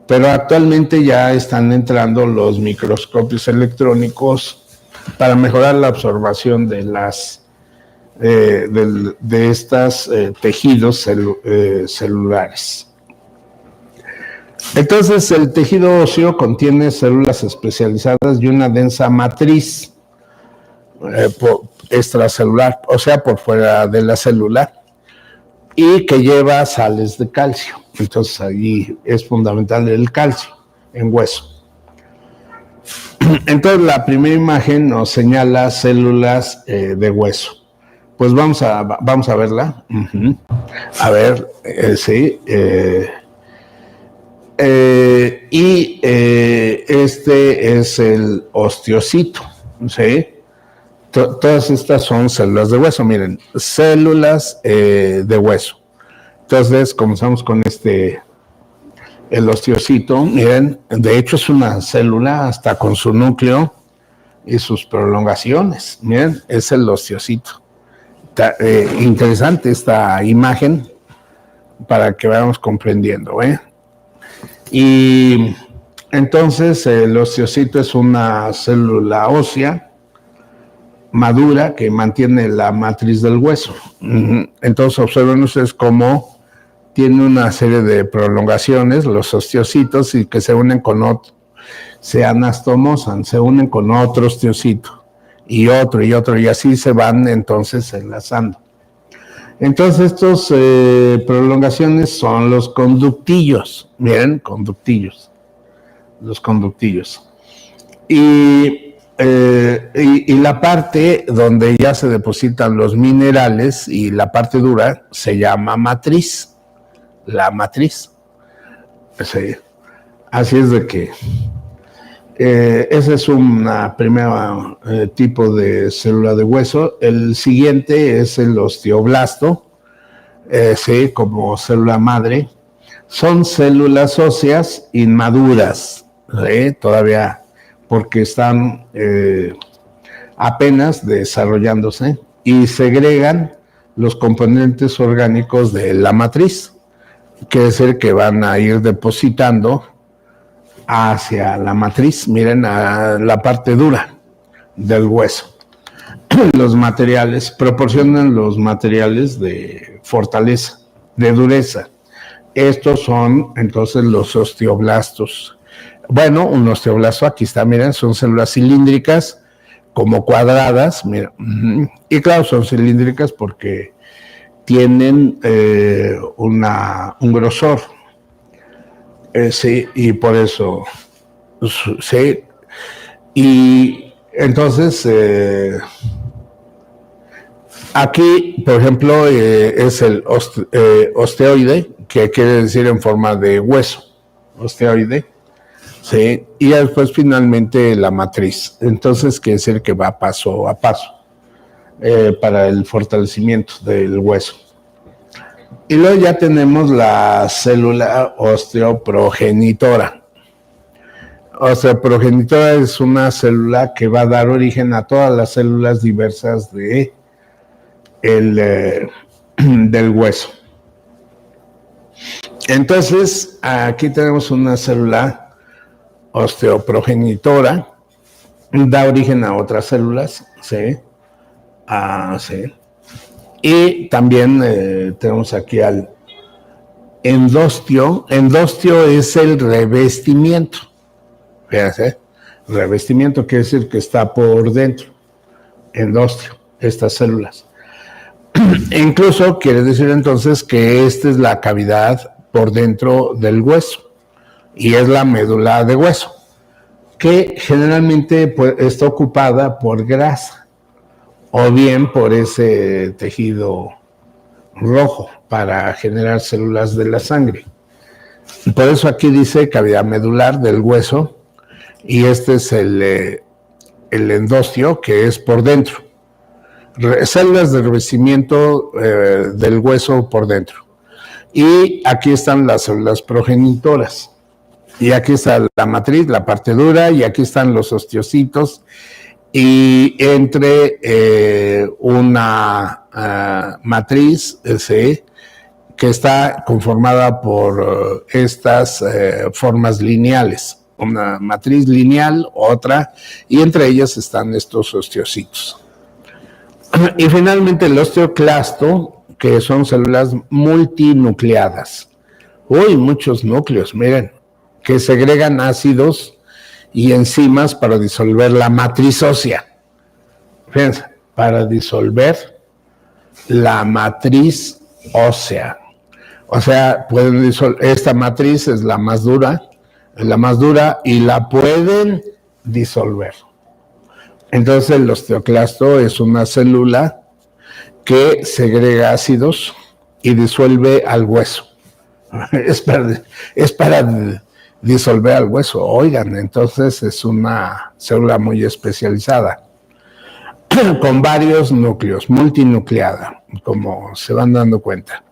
pero actualmente ya están entrando los microscopios electrónicos para mejorar la observación de estos tejidos celulares. Entonces, el tejido óseo contiene células especializadas y una densa matriz extracelular, o sea, por fuera de la célula, y que lleva sales de calcio. Entonces, ahí es fundamental el calcio en hueso. Entonces, la primera imagen nos señala células de hueso. Pues vamos a verla. A ver, sí. Este es el osteocito, ¿sí? Todas estas son células de hueso, miren, células de hueso. Entonces comenzamos con el osteocito, miren, de hecho es una célula hasta con su núcleo y sus prolongaciones, miren, es el osteocito. Interesante esta imagen para que vayamos comprendiendo, ¿eh? Y entonces el osteocito es una célula ósea madura que mantiene la matriz del hueso. Entonces observen ustedes cómo tiene una serie de prolongaciones, los osteocitos, y que se unen con otro, se anastomosan, se unen con otro osteocito y otro, y así se van entonces enlazando. Entonces, estos prolongaciones son los conductillos. Miren, conductillos. Los conductillos. Y la parte donde ya se depositan los minerales y la parte dura se llama matriz. la matriz. Sí. Así es de que ese es un primer tipo de célula de hueso. El siguiente es el osteoblasto, sí, como célula madre. Son células óseas inmaduras, ¿sí? Todavía porque están apenas desarrollándose y segregan los componentes orgánicos de la matriz. Quiere decir que van a ir depositando hacia la matriz, miren, a la parte dura del hueso. Los materiales, proporcionan los materiales de fortaleza, de dureza. Estos son entonces los osteoblastos. Bueno, un osteoblasto, aquí está, miren, son células cilíndricas, como cuadradas, mira, y claro, son cilíndricas porque tienen un grosor. Sí, y por eso, sí. Y entonces, aquí, por ejemplo, es el osteoide, que quiere decir en forma de hueso, osteoide, sí, y después finalmente la matriz. Entonces, quiere decir que va paso a paso para el fortalecimiento del hueso. Y luego ya tenemos la célula osteoprogenitora. Osteoprogenitora es una célula que va a dar origen a todas las células diversas del hueso. Entonces, aquí tenemos una célula osteoprogenitora, da origen a otras células, ¿sí? Sí. Y también tenemos aquí al endostio. Endostio es el revestimiento. Fíjense, revestimiento quiere decir que está por dentro. Endostio, estas células. E incluso quiere decir entonces que esta es la cavidad por dentro del hueso y es la médula de hueso, que generalmente pues, está ocupada por grasa o bien por ese tejido rojo para generar células de la sangre. Por eso aquí dice cavidad medular del hueso y este es el endostio, que es por dentro. Células de revestimiento del hueso por dentro. Y aquí están las células progenitoras. Y aquí está la matriz, la parte dura, y aquí están los osteocitos. Y entre una matriz que está conformada por estas formas lineales, una matriz lineal, otra, y entre ellas están estos osteocitos. Y finalmente el osteoclasto, que son células multinucleadas. Uy, muchos núcleos, miren, que segregan ácidos y enzimas para disolver la matriz ósea. Fíjense, para disolver la matriz ósea. O sea, pueden disolver, esta matriz es la más dura y la pueden disolver. Entonces el osteoclasto es una célula que segrega ácidos y disuelve al hueso. Es para disolver al hueso. Oigan, entonces es una célula muy especializada, con varios núcleos, multinucleada, como se van dando cuenta.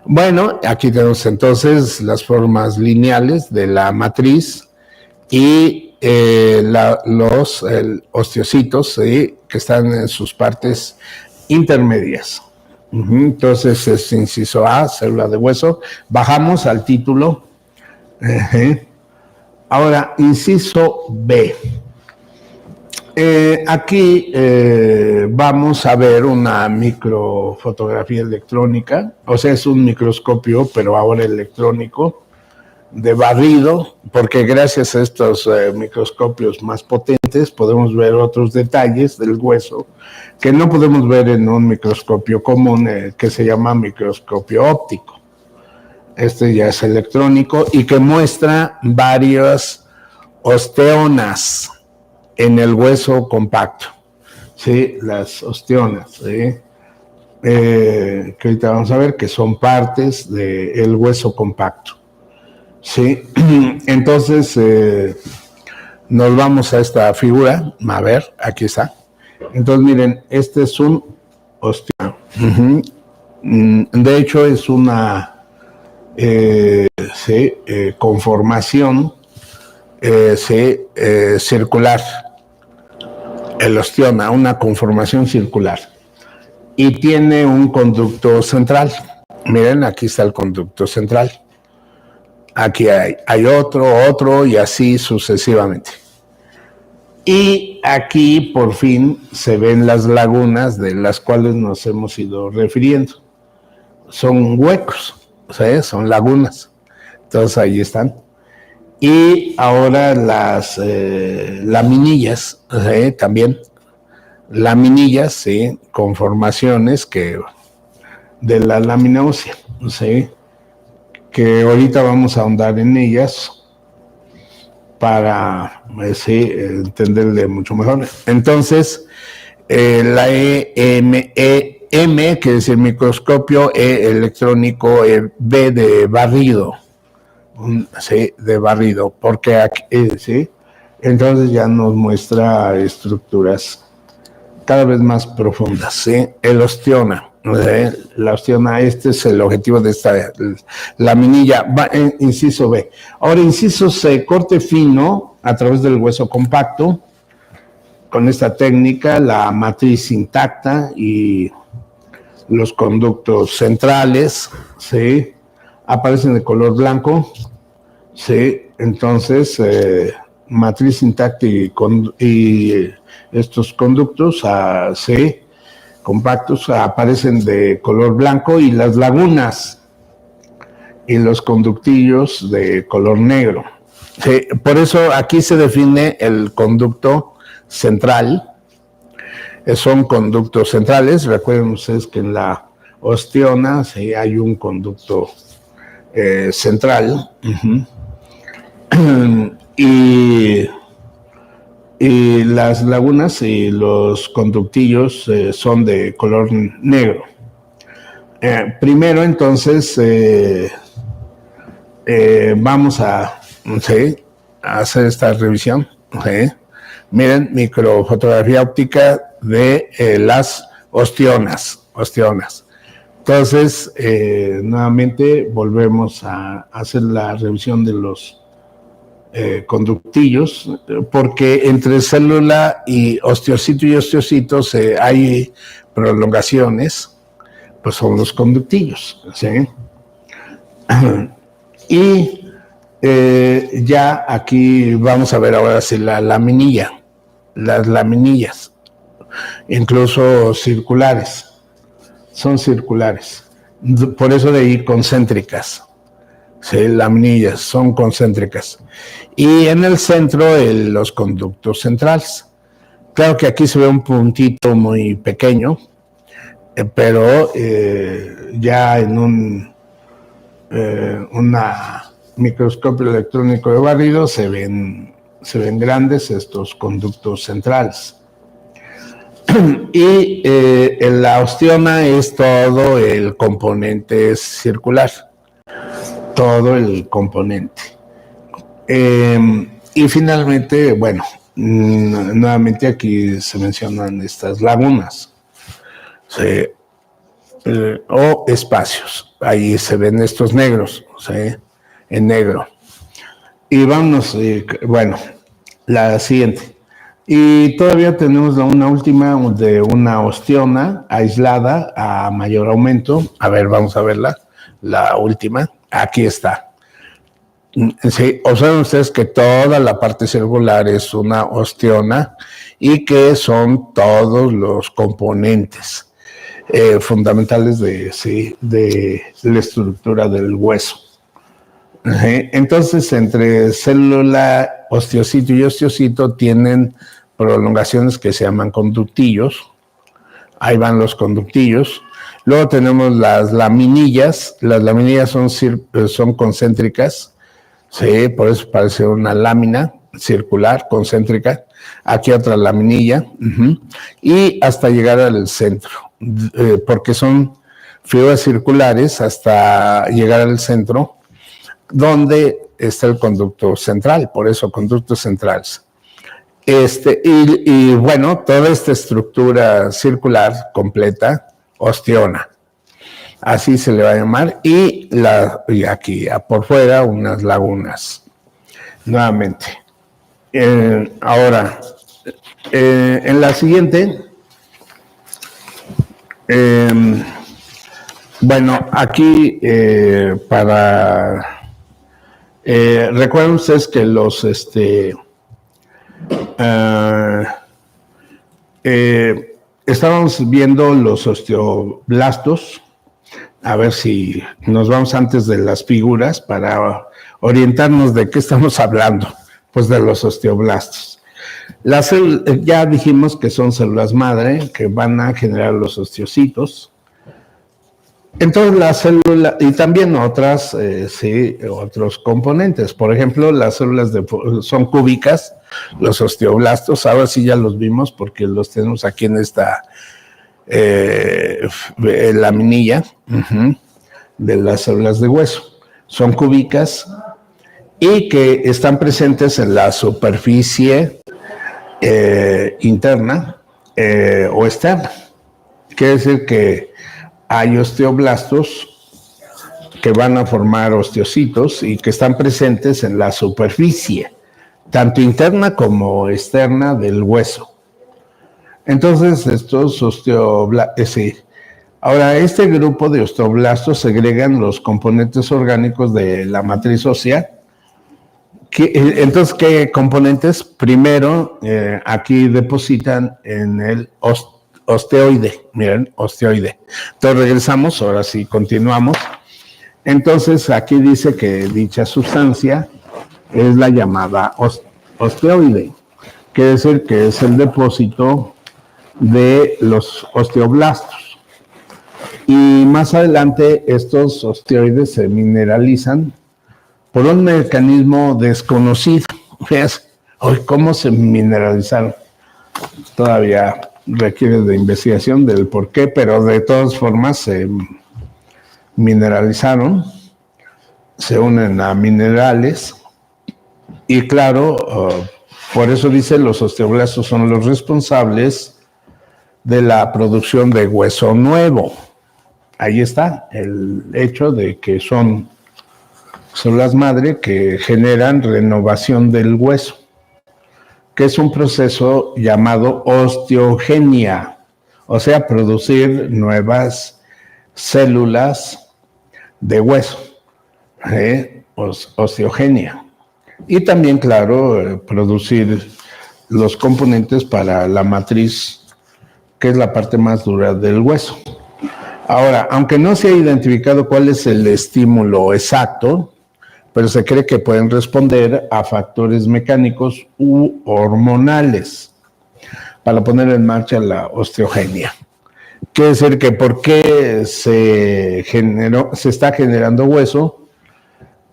Bueno, aquí tenemos entonces las formas lineales de la matriz y los osteocitos, ¿sí?, que están en sus partes intermedias. Entonces es inciso A, célula de hueso. Bajamos al título. Ahora, inciso B. Aquí vamos a ver una microfotografía electrónica, o sea, es un microscopio, pero ahora electrónico, de barrido, porque gracias a estos microscopios más potentes podemos ver otros detalles del hueso que no podemos ver en un microscopio común que se llama microscopio óptico. Este ya es electrónico y que muestra varias osteonas en el hueso compacto, ¿sí? Las osteonas, ¿sí? que ahorita vamos a ver, que son partes del hueso compacto. ¿Sí? Entonces, nos vamos a esta figura. A ver, aquí está. Entonces, miren, este es un osteoma. De hecho, es una conformación circular. El osteoma, una conformación circular. Y tiene un conducto central. Miren, aquí está el conducto central. Aquí hay otro y así sucesivamente. Y aquí por fin se ven las lagunas de las cuales nos hemos ido refiriendo. Son huecos, ¿sí? Son lagunas. Entonces ahí están. Y ahora las laminillas, ¿sí? También laminillas, ¿sí? Conformaciones de la lámina ósea, ¿sí? Que ahorita vamos a ahondar en ellas para entenderle mucho mejor. Entonces, la EM, que es el microscopio, electrónico, B de barrido, ¿sí? De barrido, porque aquí, ¿sí? Entonces ya nos muestra estructuras cada vez más profundas, ¿sí? El osteoma. La osteoma, este es el objetivo de esta laminilla, inciso B. Ahora, inciso C, corte fino a través del hueso compacto, con esta técnica, la matriz intacta y los conductos centrales, ¿sí? Aparecen de color blanco, ¿sí? Entonces, matriz intacta y estos conductos, ¿sí? Compactos, aparecen de color blanco, y las lagunas y los conductillos de color negro. Sí, por eso aquí se define el conducto central. Son conductos centrales. Recuerden ustedes que en la osteona sí hay un conducto central. Y las lagunas y los conductillos son de color negro. Primero, entonces, vamos a hacer esta revisión. Miren, microfotografía óptica de las osteonas. Entonces, nuevamente volvemos a hacer la revisión de los conductillos, porque entre célula y osteocito hay prolongaciones, pues son los conductillos, ¿sí? Y ya aquí vamos a ver ahora si las laminillas, incluso circulares, son circulares, por eso de ahí concéntricas. Sí, laminillas son concéntricas. Y en el centro, los conductos centrales. Claro que aquí se ve un puntito muy pequeño, pero ya en un microscopio electrónico de barrido se ven grandes estos conductos centrales. Y la osteoma es todo el componente circular. Todo el componente. Y finalmente, bueno, nuevamente aquí se mencionan estas lagunas, ¿sí? O espacios. Ahí se ven estos negros, ¿sí? En negro. Y vámonos, bueno, la siguiente. Y todavía tenemos una última de una osteona aislada a mayor aumento. A ver, vamos a verla. La última. Aquí está. Sí, observen ustedes que toda la parte circular es una osteona y que son todos los componentes fundamentales de la estructura del hueso. Entonces, entre célula, osteocito y osteocito tienen prolongaciones que se llaman conductillos. Ahí van los conductillos. Luego tenemos las laminillas. Las laminillas son concéntricas, sí, por eso parece una lámina circular concéntrica. aquí otra laminilla, y hasta llegar al centro, porque son fibras circulares hasta llegar al centro, donde está el conducto central, por eso conductos centrales. Y bueno, toda esta estructura circular completa, osteona, así se le va a llamar, y aquí por fuera unas lagunas, nuevamente. Ahora, en la siguiente, bueno, aquí recuerden ustedes que los estábamos viendo los osteoblastos. A ver si nos vamos antes de las figuras para orientarnos de qué estamos hablando, pues de los osteoblastos. Ya dijimos que son células madre que van a generar los osteocitos. Entonces la célula, y también otros componentes, por ejemplo, las células son cúbicas, los osteoblastos, ahora sí ya los vimos porque los tenemos aquí en esta laminilla de las células de hueso. Son cúbicas y que están presentes en la superficie interna o externa. Quiere decir que hay osteoblastos que van a formar osteocitos y que están presentes en la superficie, tanto interna como externa del hueso. Entonces, estos osteoblastos, ahora este grupo de osteoblastos segregan los componentes orgánicos de la matriz ósea. Entonces, ¿qué componentes? Primero, aquí depositan en el osteoide. Miren, osteoide. Entonces, regresamos, ahora sí, continuamos. Entonces, aquí dice que dicha sustancia es la llamada osteoide. Quiere decir que es el depósito de los osteoblastos. Y más adelante estos osteoides se mineralizan por un mecanismo desconocido. ¿Cómo se mineralizaron? Todavía requiere de investigación del por qué, pero de todas formas se mineralizaron, se unen a minerales y claro, por eso dice los osteoblastos son los responsables de la producción de hueso nuevo. Ahí está el hecho de que son células madre que generan renovación del hueso, que es un proceso llamado osteogenia, o sea, producir nuevas células de hueso, osteogenia. Y también, claro, producir los componentes para la matriz, que es la parte más dura del hueso. Ahora, aunque no se ha identificado cuál es el estímulo exacto, pero se cree que pueden responder a factores mecánicos u hormonales para poner en marcha la osteogenia. Quiere decir que por qué se está generando hueso,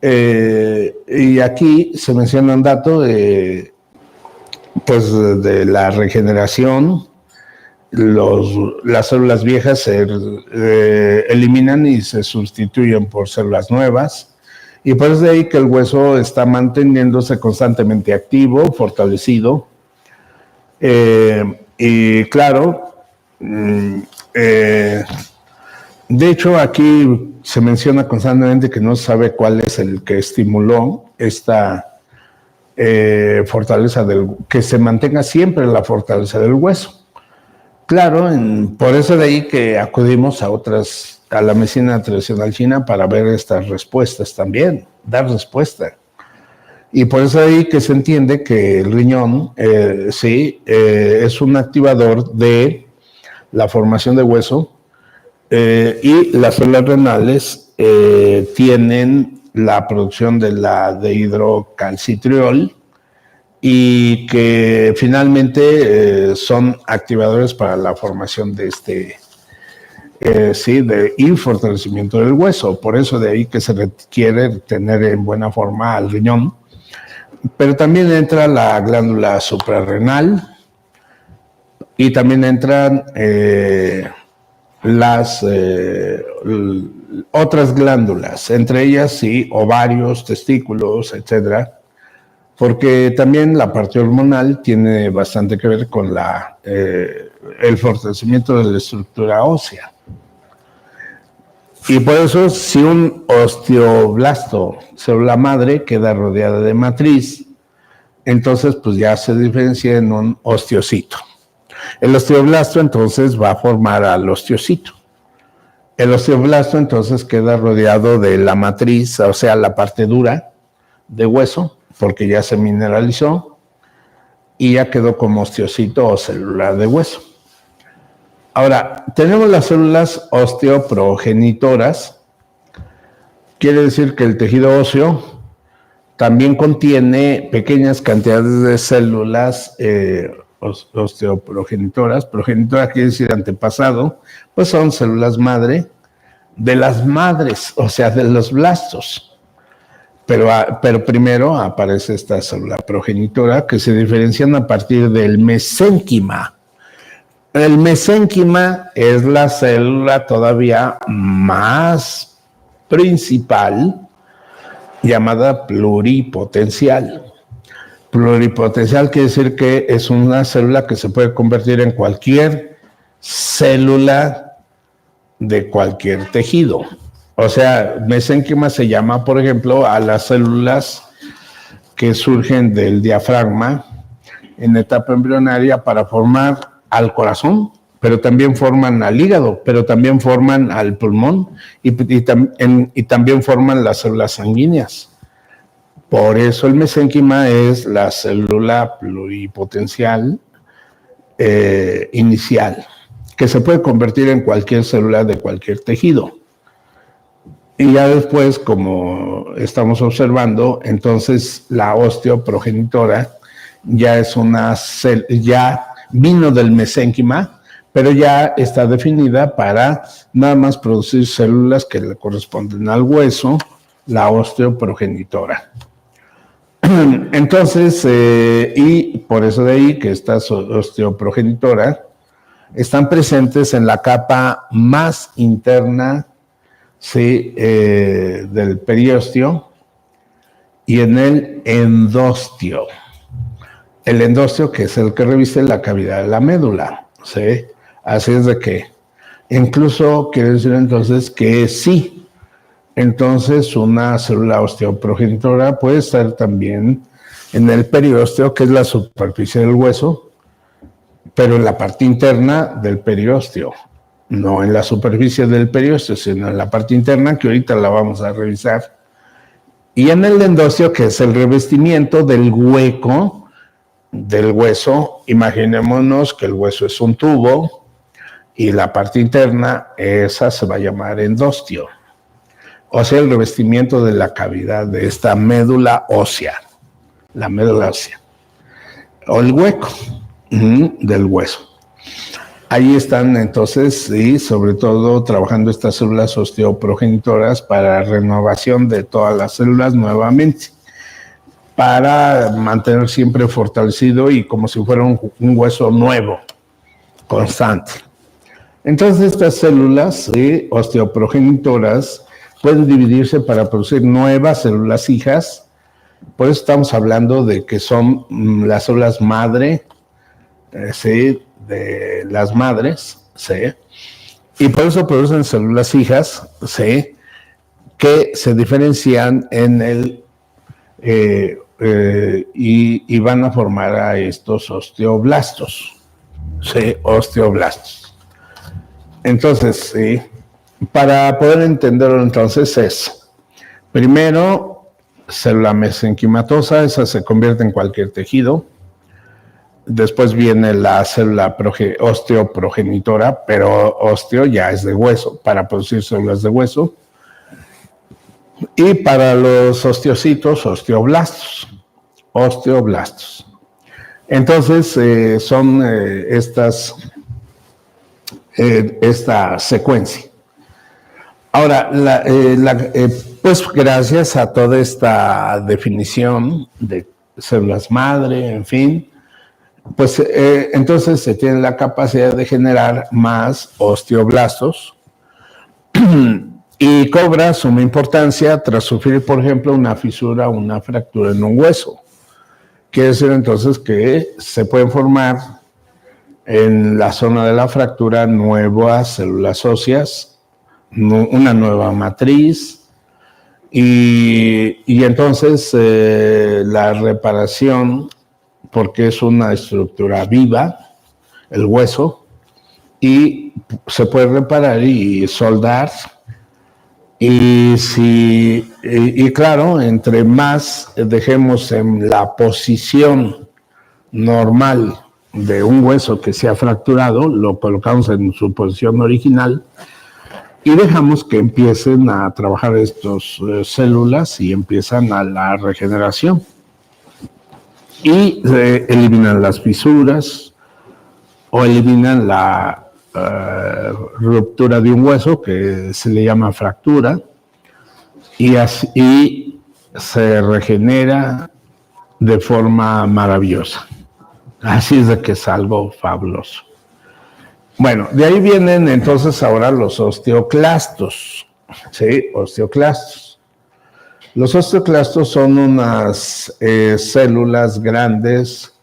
y aquí se menciona un dato de la regeneración. Las células viejas se eliminan y se sustituyen por células nuevas, y por eso de ahí que el hueso está manteniéndose constantemente activo, fortalecido, y claro, de hecho aquí se menciona constantemente que no se sabe cuál es el que estimuló esta fortaleza que se mantenga siempre la fortaleza del hueso. Claro, por eso de ahí que acudimos a la medicina tradicional china para ver estas respuestas también, dar respuesta. Y por eso de ahí que se entiende que el riñón, es un activador de la formación de hueso, y las células renales tienen la producción de hidrocalcitriol, y que finalmente son activadores para la formación de y fortalecimiento del hueso. Por eso de ahí que se requiere tener en buena forma al riñón pero también entra la glándula suprarrenal y también entran las otras glándulas, entre ellas sí, ovarios, testículos, etcétera, porque también la parte hormonal tiene bastante que ver con el fortalecimiento de la estructura ósea. Y por eso, si un osteoblasto, célula madre, queda rodeada de matriz, entonces pues ya se diferencia en un osteocito. El osteoblasto entonces va a formar al osteocito. El osteoblasto entonces queda rodeado de la matriz, o sea, la parte dura de hueso, porque ya se mineralizó y ya quedó como osteocito o célula de hueso. Ahora, tenemos las células osteoprogenitoras. Quiere decir que el tejido óseo también contiene pequeñas cantidades de células osteoprogenitoras. Progenitora quiere decir antepasado, pues son células madre de las madres, o sea, de los blastos. Pero primero aparece esta célula progenitora que se diferencian a partir del mesénquima. El mesénquima es la célula todavía más principal, llamada pluripotencial. Pluripotencial quiere decir que es una célula que se puede convertir en cualquier célula de cualquier tejido. O sea, mesénquima se llama, por ejemplo, a las células que surgen del diafragma en etapa embrionaria para formar al corazón, pero también forman al hígado, pero también forman al pulmón y también forman las células sanguíneas. Por eso el mesénquima es la célula pluripotencial inicial, que se puede convertir en cualquier célula de cualquier tejido. Y ya después, como estamos observando, entonces la osteoprogenitora ya es ya vino del mesénquima, pero ya está definida para nada más producir células que le corresponden al hueso, la osteoprogenitora. Entonces, y por eso de ahí que estas osteoprogenitoras están presentes en la capa más interna, sí, del periósteo y en el endostio. El endostio, que es el que reviste la cavidad de la médula, ¿sí? Así es de que, incluso quiere decir entonces que sí, entonces una célula osteoprogenitora puede estar también en el periósteo, que es la superficie del hueso, pero en la parte interna del periósteo, no en la superficie del periósteo, sino en la parte interna, que ahorita la vamos a revisar. Y en el endostio, que es el revestimiento del hueco del hueso, imaginémonos que el hueso es un tubo y la parte interna, esa se va a llamar endostio. O sea, el revestimiento de la cavidad de esta médula ósea, la médula ósea, o el hueco del hueso. Ahí están entonces, y sobre todo trabajando estas células osteoprogenitoras para renovación de todas las células nuevamente, para mantener siempre fortalecido y como si fuera un hueso nuevo, constante. Entonces estas células osteoprogenitoras pueden dividirse para producir nuevas células hijas. Por eso estamos hablando de que son las células madre, de las madres, y por eso producen células hijas, que se diferencian en el y van a formar a estos osteoblastos, osteoblastos. Entonces, para poder entenderlo entonces es, primero, célula mesenquimatosa, esa se convierte en cualquier tejido. Después viene la célula osteoprogenitora, pero osteo ya es de hueso, para producir células de hueso. Y para los osteocitos, osteoblastos. Entonces, son esta secuencia. Ahora, pues gracias a toda esta definición de células madre, en fin, pues entonces se tiene la capacidad de generar más osteoblastos y cobra suma importancia tras sufrir, por ejemplo, una fisura o una fractura en un hueso. Quiere decir entonces que se pueden formar en la zona de la fractura nuevas células óseas, una nueva matriz, y entonces la reparación, porque es una estructura viva, el hueso, y se puede reparar y soldar. Y claro, entre más dejemos en la posición normal de un hueso que se ha fracturado, lo colocamos en su posición original y dejamos que empiecen a trabajar estas células y empiezan a la regeneración. Y eliminan las fisuras o eliminan la ruptura de un hueso, que se le llama fractura, y así se regenera de forma maravillosa. Así es de que es algo fabuloso. Bueno, de ahí vienen entonces ahora los osteoclastos. ¿Sí? Osteoclastos. Los osteoclastos son unas células grandes,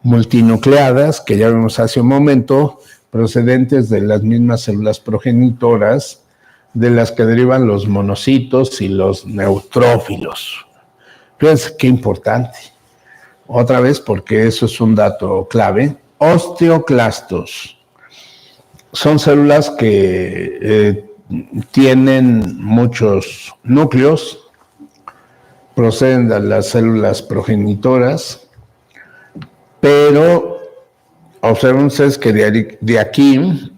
multinucleadas, que ya vimos hace un momento, procedentes de las mismas células progenitoras de las que derivan los monocitos y los neutrófilos. Fíjense qué importante. Otra vez, porque eso es un dato clave. Osteoclastos son células que tienen muchos núcleos, proceden de las células progenitoras, pero observen ustedes que de aquí,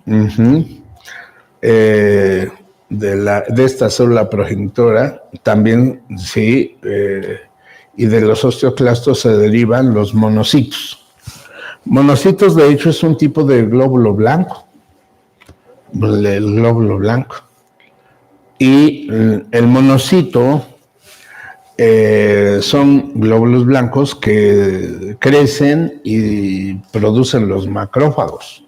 de esta célula progenitora, también, sí, y de los osteoclastos se derivan los monocitos. Monocitos, de hecho, es un tipo de glóbulo blanco, el glóbulo blanco. Y el monocito son glóbulos blancos que crecen y producen los macrófagos.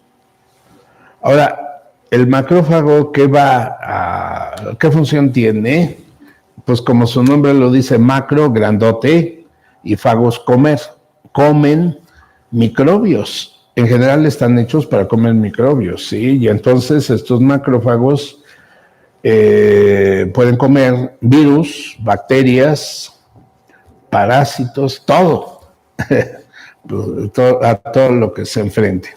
Ahora, el macrófago, ¿qué función tiene? Pues como su nombre lo dice, macro, grandote, y fagos, comer. Comen microbios. En general están hechos para comer microbios, ¿sí? Y entonces estos macrófagos pueden comer virus, bacterias, parásitos, todo, a todo lo que se enfrente.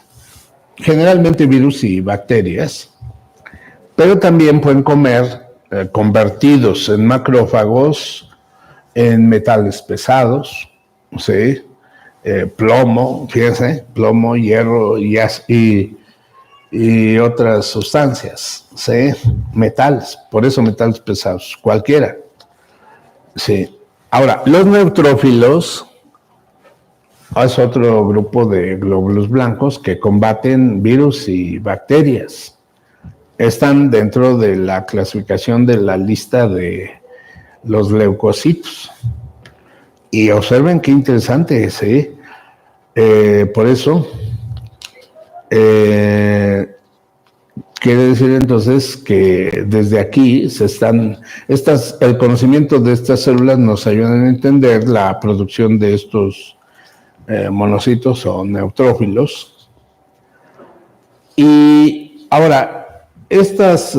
Generalmente virus y bacterias, pero también pueden comer convertidos en macrófagos en metales pesados, ¿sí? Plomo, fíjense, plomo, hierro y otras sustancias, ¿sí? Metales, por eso metales pesados, cualquiera. Sí. Ahora, los neutrófilos es otro grupo de glóbulos blancos que combaten virus y bacterias. Están dentro de la clasificación de la lista de los leucocitos. Y observen qué interesante es, ¿sí? Por eso, quiere decir entonces que desde aquí el conocimiento de estas células nos ayudan a entender la producción de estos monocitos o neutrófilos. Y ahora, estas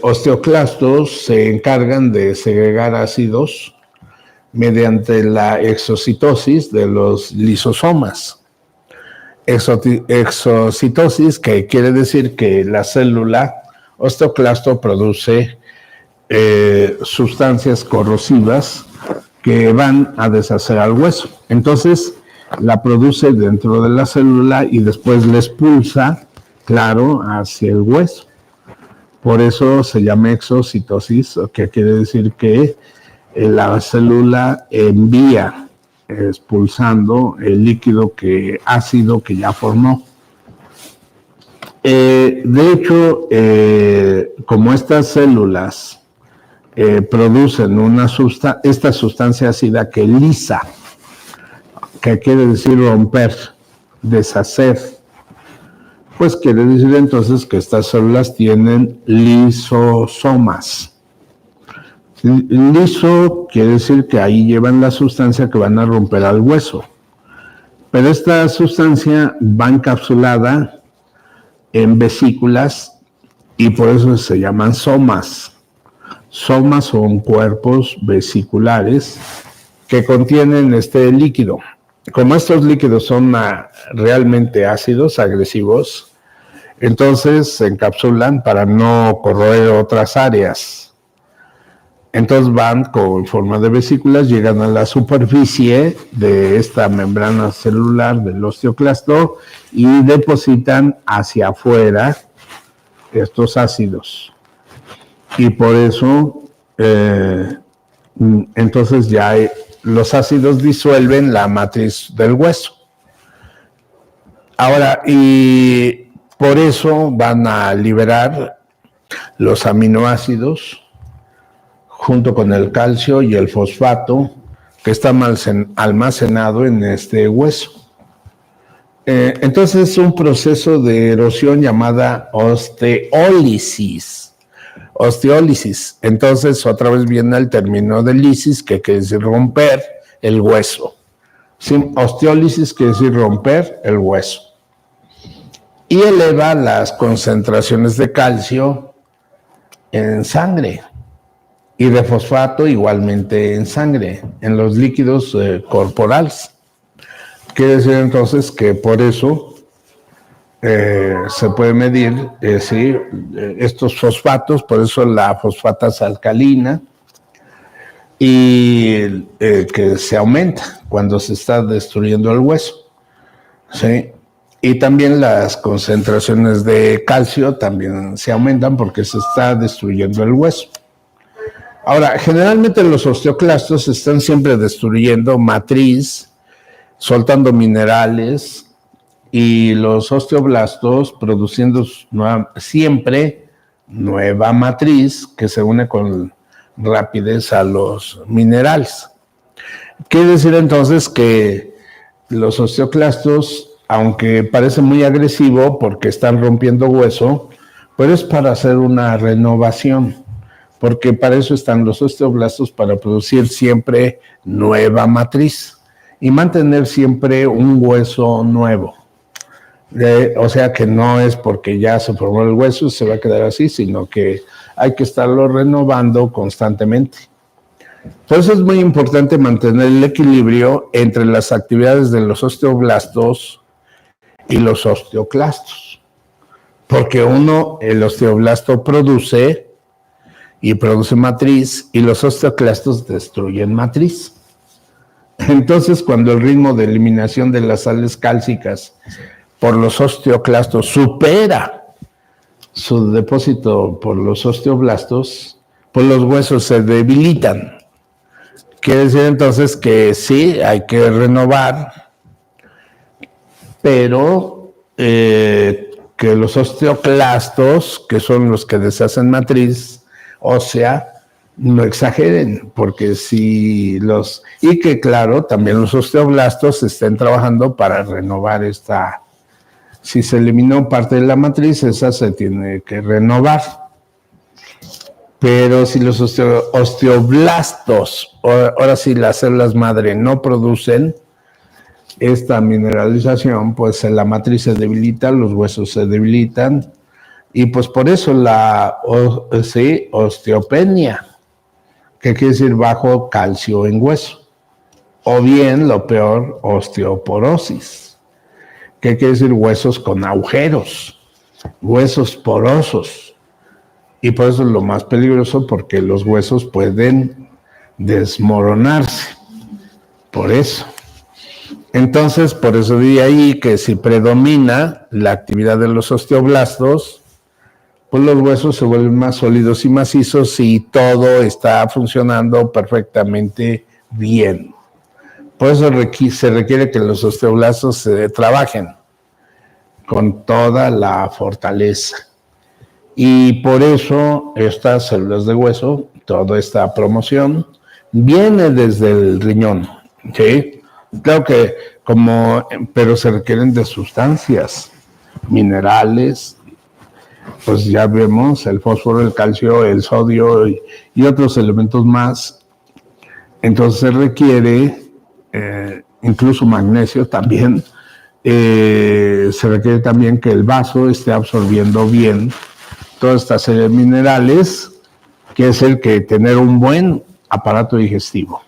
osteoclastos se encargan de segregar ácidos mediante la exocitosis de los lisosomas. Exocitosis, que quiere decir que la célula osteoclasto produce sustancias corrosivas que van a deshacer al hueso. Entonces, la produce dentro de la célula y después la expulsa, claro, hacia el hueso. Por eso se llama exocitosis, que quiere decir que la célula envía expulsando el líquido ácido que ya formó. De hecho, como estas células producen esta sustancia ácida que lisa, ¿Qué quiere decir romper? Deshacer. Pues quiere decir entonces que estas células tienen lisosomas. Liso quiere decir que ahí llevan la sustancia que van a romper al hueso. Pero esta sustancia va encapsulada en vesículas y por eso se llaman somas. Somas son cuerpos vesiculares que contienen este líquido. Como estos líquidos son realmente ácidos, agresivos, entonces se encapsulan para no corroer otras áreas. Entonces van con forma de vesículas, llegan a la superficie de esta membrana celular del osteoclasto y depositan hacia afuera estos ácidos. Y por eso, entonces ya los ácidos disuelven la matriz del hueso. Ahora, y por eso van a liberar los aminoácidos junto con el calcio y el fosfato que está almacenado en este hueso. Entonces es un proceso de erosión llamada osteólisis. Osteólisis. Entonces otra vez viene el término de lisis, que quiere decir romper el hueso. Sí, osteólisis quiere decir romper el hueso. Y eleva las concentraciones de calcio en sangre y de fosfato igualmente en sangre, en los líquidos corporales. Quiere decir entonces que por eso se puede medir estos fosfatos, por eso la fosfatasa alcalina, y que se aumenta cuando se está destruyendo el hueso. ¿Sí? Y también las concentraciones de calcio también se aumentan porque se está destruyendo el hueso. Ahora, generalmente los osteoclastos están siempre destruyendo matriz, soltando minerales, y los osteoblastos produciendo siempre nueva matriz que se une con rapidez a los minerales. Quiere decir entonces que los osteoclastos, aunque parece muy agresivo porque están rompiendo hueso, pero es para hacer una renovación, porque para eso están los osteoblastos, para producir siempre nueva matriz y mantener siempre un hueso nuevo. O sea que no es porque ya se formó el hueso, se va a quedar así, sino que hay que estarlo renovando constantemente. Por eso es muy importante mantener el equilibrio entre las actividades de los osteoblastos y los osteoclastos. Porque el osteoblasto produce matriz y los osteoclastos destruyen matriz. Entonces, cuando el ritmo de eliminación de las sales cálcicas por los osteoclastos supera su depósito por los osteoblastos, pues los huesos se debilitan. Quiere decir entonces que sí, hay que renovar, pero que los osteoclastos, que son los que deshacen matriz ósea, no exageren, porque y que claro, también los osteoblastos estén trabajando para renovar si se eliminó parte de la matriz, esa se tiene que renovar. Pero si los osteoblastos, ahora sí las células madre no producen esta mineralización, pues la matriz se debilita, los huesos se debilitan, y pues por eso osteopenia, que quiere decir bajo calcio en hueso, o bien lo peor, osteoporosis, que quiere decir huesos con agujeros, huesos porosos, y por eso es lo más peligroso, porque los huesos pueden desmoronarse, por eso. Entonces, por eso di ahí que si predomina la actividad de los osteoblastos, pues los huesos se vuelven más sólidos y macizos y todo está funcionando perfectamente bien. Por eso se requiere que los osteoblastos se trabajen con toda la fortaleza. Y por eso estas células de hueso, toda esta promoción, viene desde el riñón, ¿sí? Claro que pero se requieren de sustancias, minerales, pues ya vemos el fósforo, el calcio, el sodio y otros elementos más. Entonces se requiere, incluso magnesio también, se requiere también que el vaso esté absorbiendo bien toda esta serie de minerales, que es el que tener un buen aparato digestivo.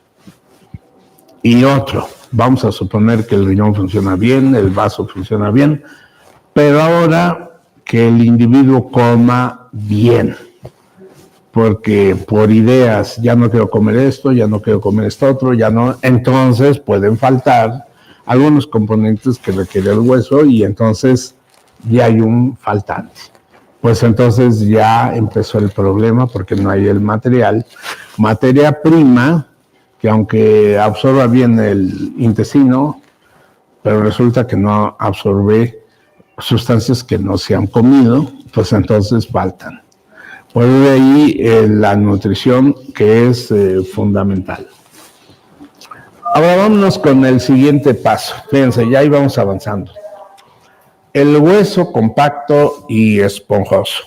Y otro, vamos a suponer que el riñón funciona bien, el vaso funciona bien, pero ahora que el individuo coma bien, porque por ideas, ya no quiero comer esto, ya no quiero comer esto otro, ya no, entonces pueden faltar algunos componentes que requiere el hueso y entonces ya hay un faltante. Pues entonces ya empezó el problema porque no hay el materia prima, que aunque absorba bien el intestino, pero resulta que no absorbe sustancias que no se han comido, pues entonces faltan. Por ahí la nutrición, que es fundamental. Ahora vámonos con el siguiente paso. Fíjense, ya íbamos avanzando. El hueso compacto y esponjoso.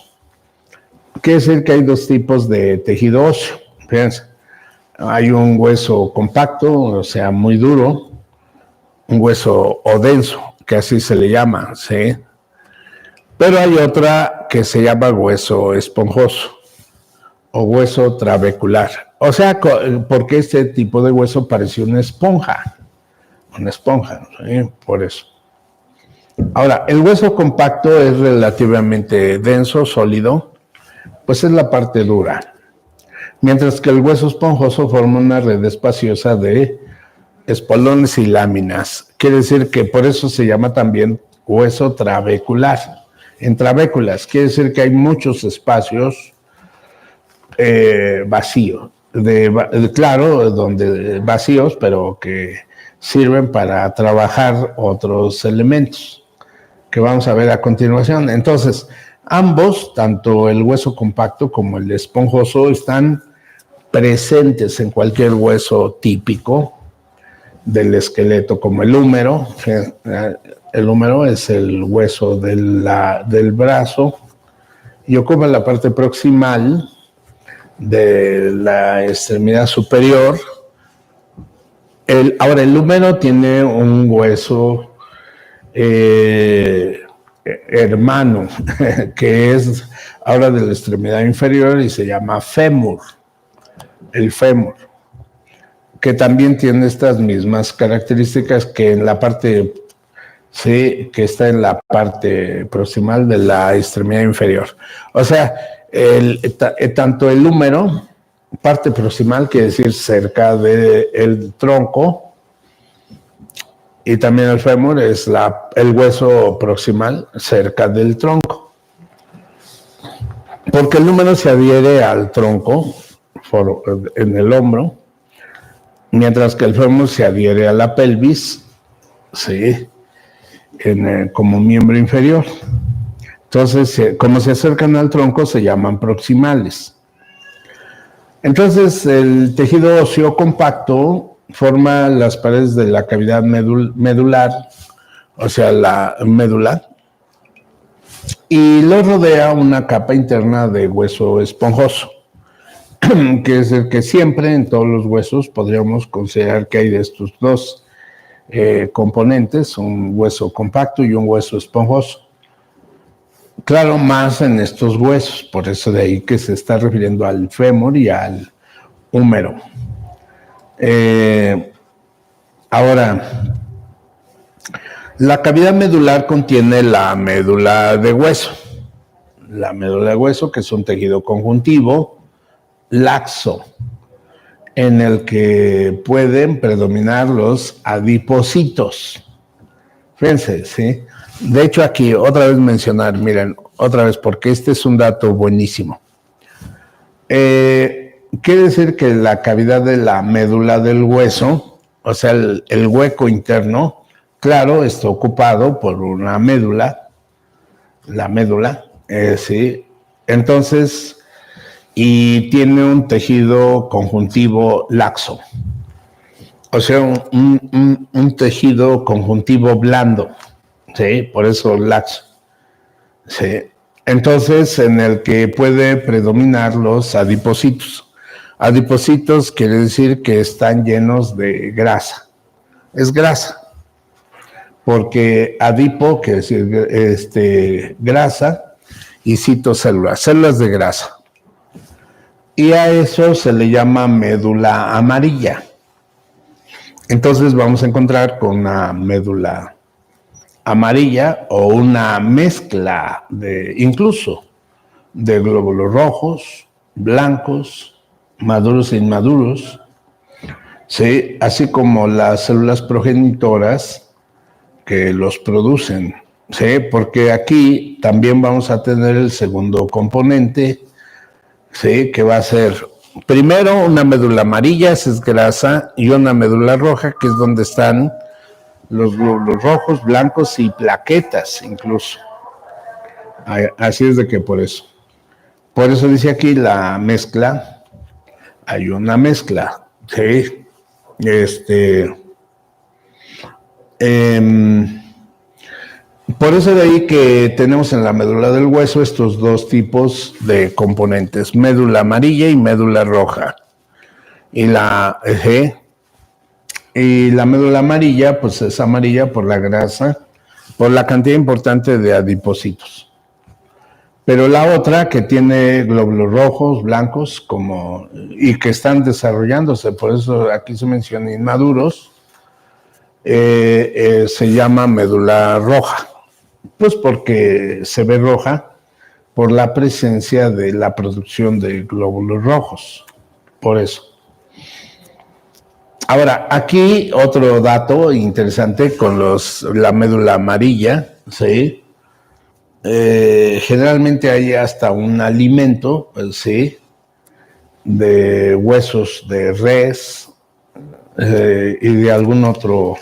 Quiere decir que hay dos tipos de tejido óseo. Fíjense, hay un hueso compacto, o sea, muy duro, un hueso o denso, que así se le llama, ¿sí? Pero hay otra que se llama hueso esponjoso o hueso trabecular. O sea, porque este tipo de hueso parece una esponja, ¿sí? Por eso. Ahora, el hueso compacto es relativamente denso, sólido, pues es la parte dura. Mientras que el hueso esponjoso forma una red espaciosa de espolones y láminas. Quiere decir que por eso se llama también hueso trabecular. En trabéculas quiere decir que hay muchos espacios vacíos, claro, donde vacíos, pero que sirven para trabajar otros elementos que vamos a ver a continuación. Entonces, ambos, tanto el hueso compacto como el esponjoso, están presentes en cualquier hueso típico del esqueleto, como el húmero. El húmero es el hueso del brazo y ocupa la parte proximal de la extremidad superior. Ahora, el húmero tiene un hueso hermano, que es ahora de la extremidad inferior y se llama fémur, el fémur, que también tiene estas mismas características que en la parte, sí, que está en la parte proximal de la extremidad inferior. O sea, tanto el húmero, parte proximal, quiere decir cerca del tronco, y también el fémur es el hueso proximal cerca del tronco. Porque el húmero se adhiere al tronco en el hombro, mientras que el fémur se adhiere a la pelvis, sí, como miembro inferior. Entonces, como se acercan al tronco, se llaman proximales. Entonces, el tejido óseo compacto forma las paredes de la cavidad medular, o sea, la médula, y lo rodea una capa interna de hueso esponjoso, que es el que siempre en todos los huesos podríamos considerar que hay de estos dos componentes, un hueso compacto y un hueso esponjoso. Claro, más en estos huesos, por eso de ahí que se está refiriendo al fémur y al húmero. Ahora, la cavidad medular contiene la médula de hueso. La médula de hueso, que es un tejido conjuntivo laxo, en el que pueden predominar los adipocitos. Fíjense, ¿sí? De hecho, aquí otra vez mencionar, miren, otra vez, porque este es un dato buenísimo. Quiere decir que la cavidad de la médula del hueso, o sea, el hueco interno, claro, está ocupado por una médula, la médula, sí. Entonces, y tiene un tejido conjuntivo laxo. O sea, un tejido conjuntivo blando, ¿sí? Por eso laxo, ¿sí? Entonces, en el que puede predominar los adipocitos. Adipocitos quiere decir que están llenos de grasa. Es grasa, porque adipo quiere decir grasa y citocélulas, células de grasa. Y a eso se le llama médula amarilla. Entonces vamos a encontrar con una médula amarilla o una mezcla incluso de glóbulos rojos, blancos, maduros e inmaduros, ¿sí? Así como las células progenitoras que los producen, ¿sí? Porque aquí también vamos a tener el segundo componente, ¿sí? Que va a ser primero una médula amarilla, esa es grasa, y una médula roja, que es donde están los glóbulos rojos, blancos y plaquetas incluso. Así es de que por eso. Por eso dice aquí la mezcla, hay una mezcla, ¿sí? Por eso de ahí que tenemos en la médula del hueso estos dos tipos de componentes, médula amarilla y médula roja. Y la médula amarilla, pues es amarilla por la grasa, por la cantidad importante de adipocitos. Pero la otra, que tiene glóbulos rojos, blancos, y que están desarrollándose, por eso aquí se menciona inmaduros, se llama médula roja. Pues porque se ve roja por la presencia de la producción de glóbulos rojos. Por eso. Ahora, aquí otro dato interesante con la médula amarilla, ¿sí? Generalmente hay hasta un alimento, ¿sí? De huesos de res y de algún otro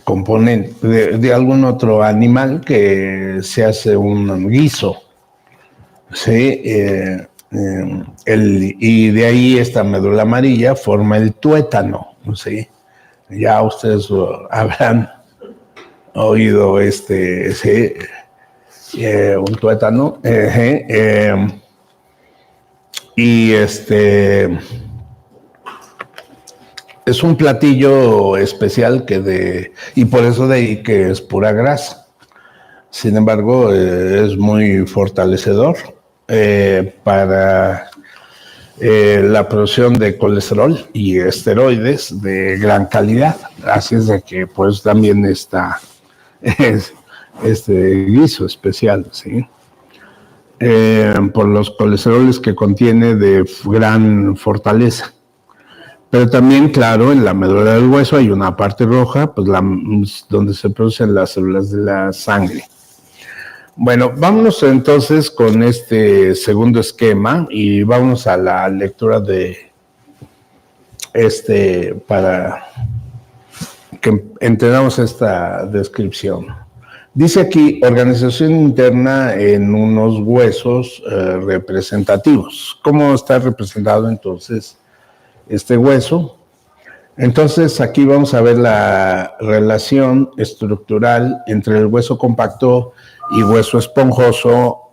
componente, de algún otro animal que se hace un guiso, ¿sí? Y de ahí esta médula amarilla forma el tuétano, ¿sí? Ya ustedes habrán oído ¿sí? Un tuétano, y es un platillo especial y por eso de ahí que es pura grasa. Sin embargo, es muy fortalecedor para la producción de colesterol y esteroides de gran calidad. Así es de que pues también está este guiso especial, ¿sí? Por los colesteroles que contiene de gran fortaleza. Pero también, claro, en la médula del hueso hay una parte roja, pues donde se producen las células de la sangre. Bueno, vámonos entonces con este segundo esquema y vámonos a la lectura de para que entendamos esta descripción. Dice aquí, organización interna en unos huesos representativos. ¿Cómo está representado entonces este hueso? Entonces aquí vamos a ver la relación estructural entre el hueso compacto y hueso esponjoso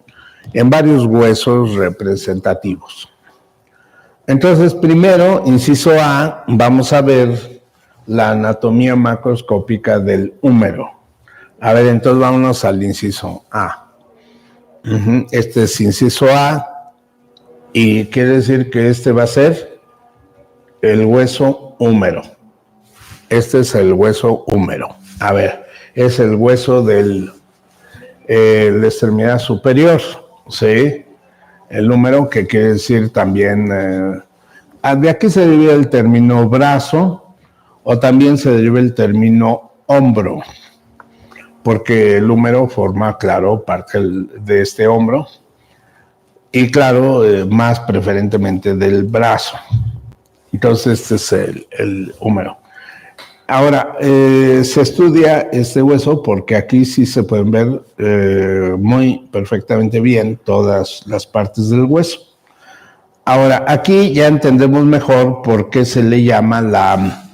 en varios huesos representativos. Entonces, primero, inciso A, vamos a ver la anatomía macroscópica del húmero. A ver, entonces vámonos al inciso A. Este es inciso A y quiere decir que este va a ser el hueso húmero. Este es el hueso húmero. A ver, es el hueso de la extremidad superior, ¿sí? El húmero, que quiere decir también, de aquí se deriva el término brazo o también se deriva el término hombro, porque el húmero forma, claro, parte de este hombro y, claro, más preferentemente del brazo. Entonces, este es el húmero. Ahora, se estudia este hueso porque aquí sí se pueden ver muy perfectamente bien todas las partes del hueso. Ahora, aquí ya entendemos mejor por qué se le llama la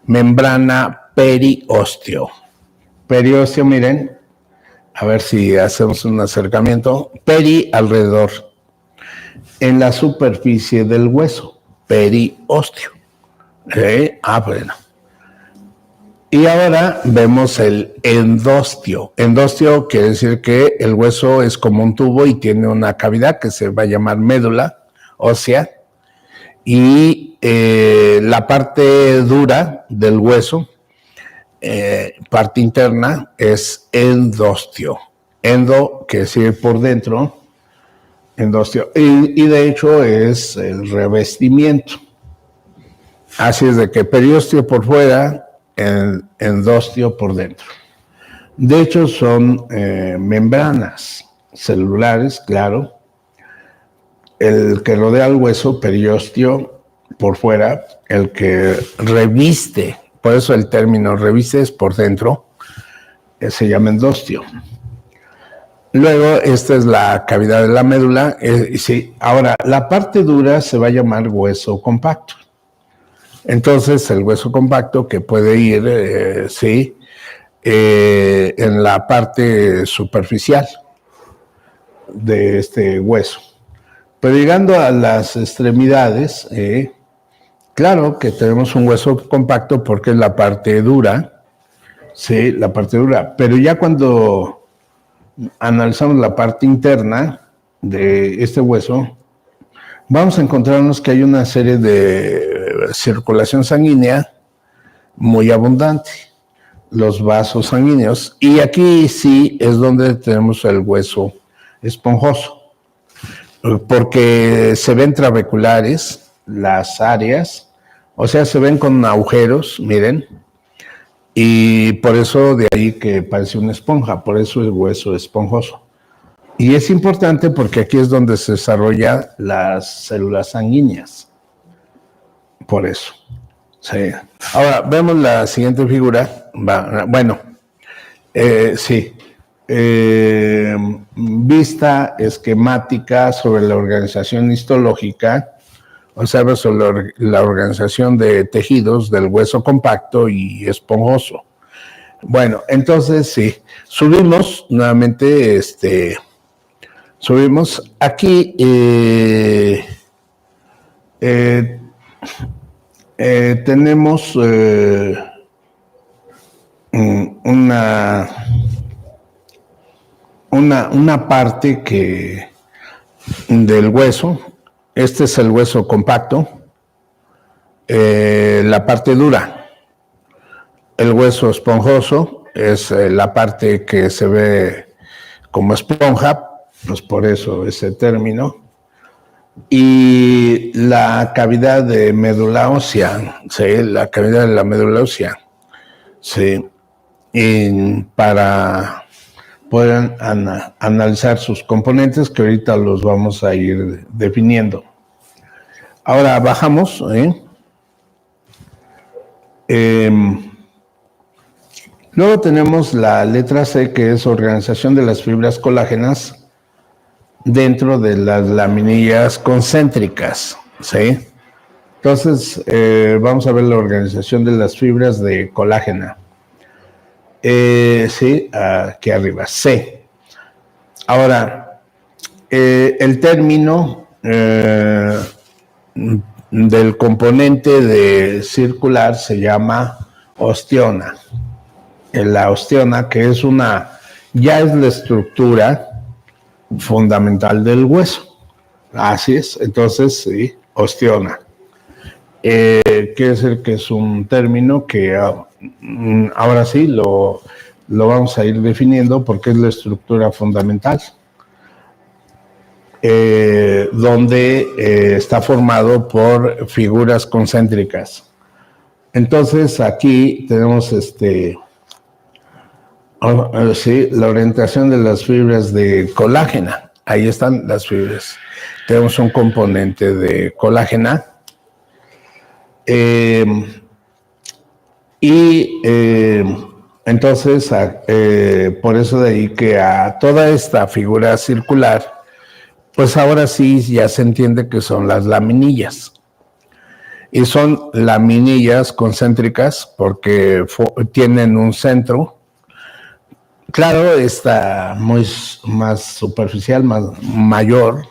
membrana periósteo. Periósteo, miren, a ver si hacemos un acercamiento. Peri, alrededor. En la superficie del hueso, periósteo. Bueno. Y ahora vemos el endostio. Endostio quiere decir que el hueso es como un tubo y tiene una cavidad que se va a llamar médula ósea. Y la parte dura del hueso, parte interna, es endostio. Endo quiere decir por dentro, endostio. Y de hecho es el revestimiento. Así es de que periósteo por fuera, endostio por dentro. De hecho son membranas celulares, claro. El que rodea el hueso, periósteo por fuera, el que reviste, por eso el término reviste es por dentro, se llama endostio. Luego, esta es la cavidad de la médula. Sí. Ahora, la parte dura se va a llamar hueso compacto. Entonces, el hueso compacto que puede ir, en la parte superficial de este hueso. Pero llegando a las extremidades, claro que tenemos un hueso compacto porque es la parte dura, sí, la parte dura. Pero ya cuando analizamos la parte interna de este hueso, vamos a encontrarnos que hay una serie de circulación sanguínea muy abundante, los vasos sanguíneos, y aquí sí es donde tenemos el hueso esponjoso, porque se ven trabeculares las áreas, o sea, se ven con agujeros, miren, y por eso de ahí que parece una esponja, por eso el hueso esponjoso. Y es importante porque aquí es donde se desarrollan las células sanguíneas. Por eso. Sí. Ahora, vemos la siguiente figura. Bueno, sí. Vista esquemática sobre la organización histológica, o sea, sobre la organización de tejidos del hueso compacto y esponjoso. Bueno, entonces sí, subimos nuevamente, subimos aquí, tenemos una parte que del hueso. Este es el hueso compacto, la parte dura. El hueso esponjoso es la parte que se ve como esponja, pues por eso ese término. Y la cavidad de médula ósea, ¿sí? La cavidad de la médula ósea, ¿sí? Y para poder analizar sus componentes, que ahorita los vamos a ir definiendo. Ahora bajamos, luego tenemos la letra C, que es organización de las fibras colágenas dentro de las laminillas concéntricas, ¿sí? Entonces, vamos a ver la organización de las fibras de colágena. Sí, aquí arriba, C. Ahora, el término del componente de circular se llama osteona. La osteona, que es ya es la estructura fundamental del hueso. Así es, entonces, sí, osteona. Quiere decir que es un término que ahora sí lo vamos a ir definiendo porque es la estructura fundamental, donde está formado por figuras concéntricas. Entonces aquí tenemos sí, la orientación de las fibras de colágena. Ahí están las fibras. Tenemos un componente de colágena. Entonces, por eso de ahí que a toda esta figura circular, pues ahora sí ya se entiende que son las laminillas. y son laminillas concéntricas porque tienen un centro. Claro, está más superficial, mayor.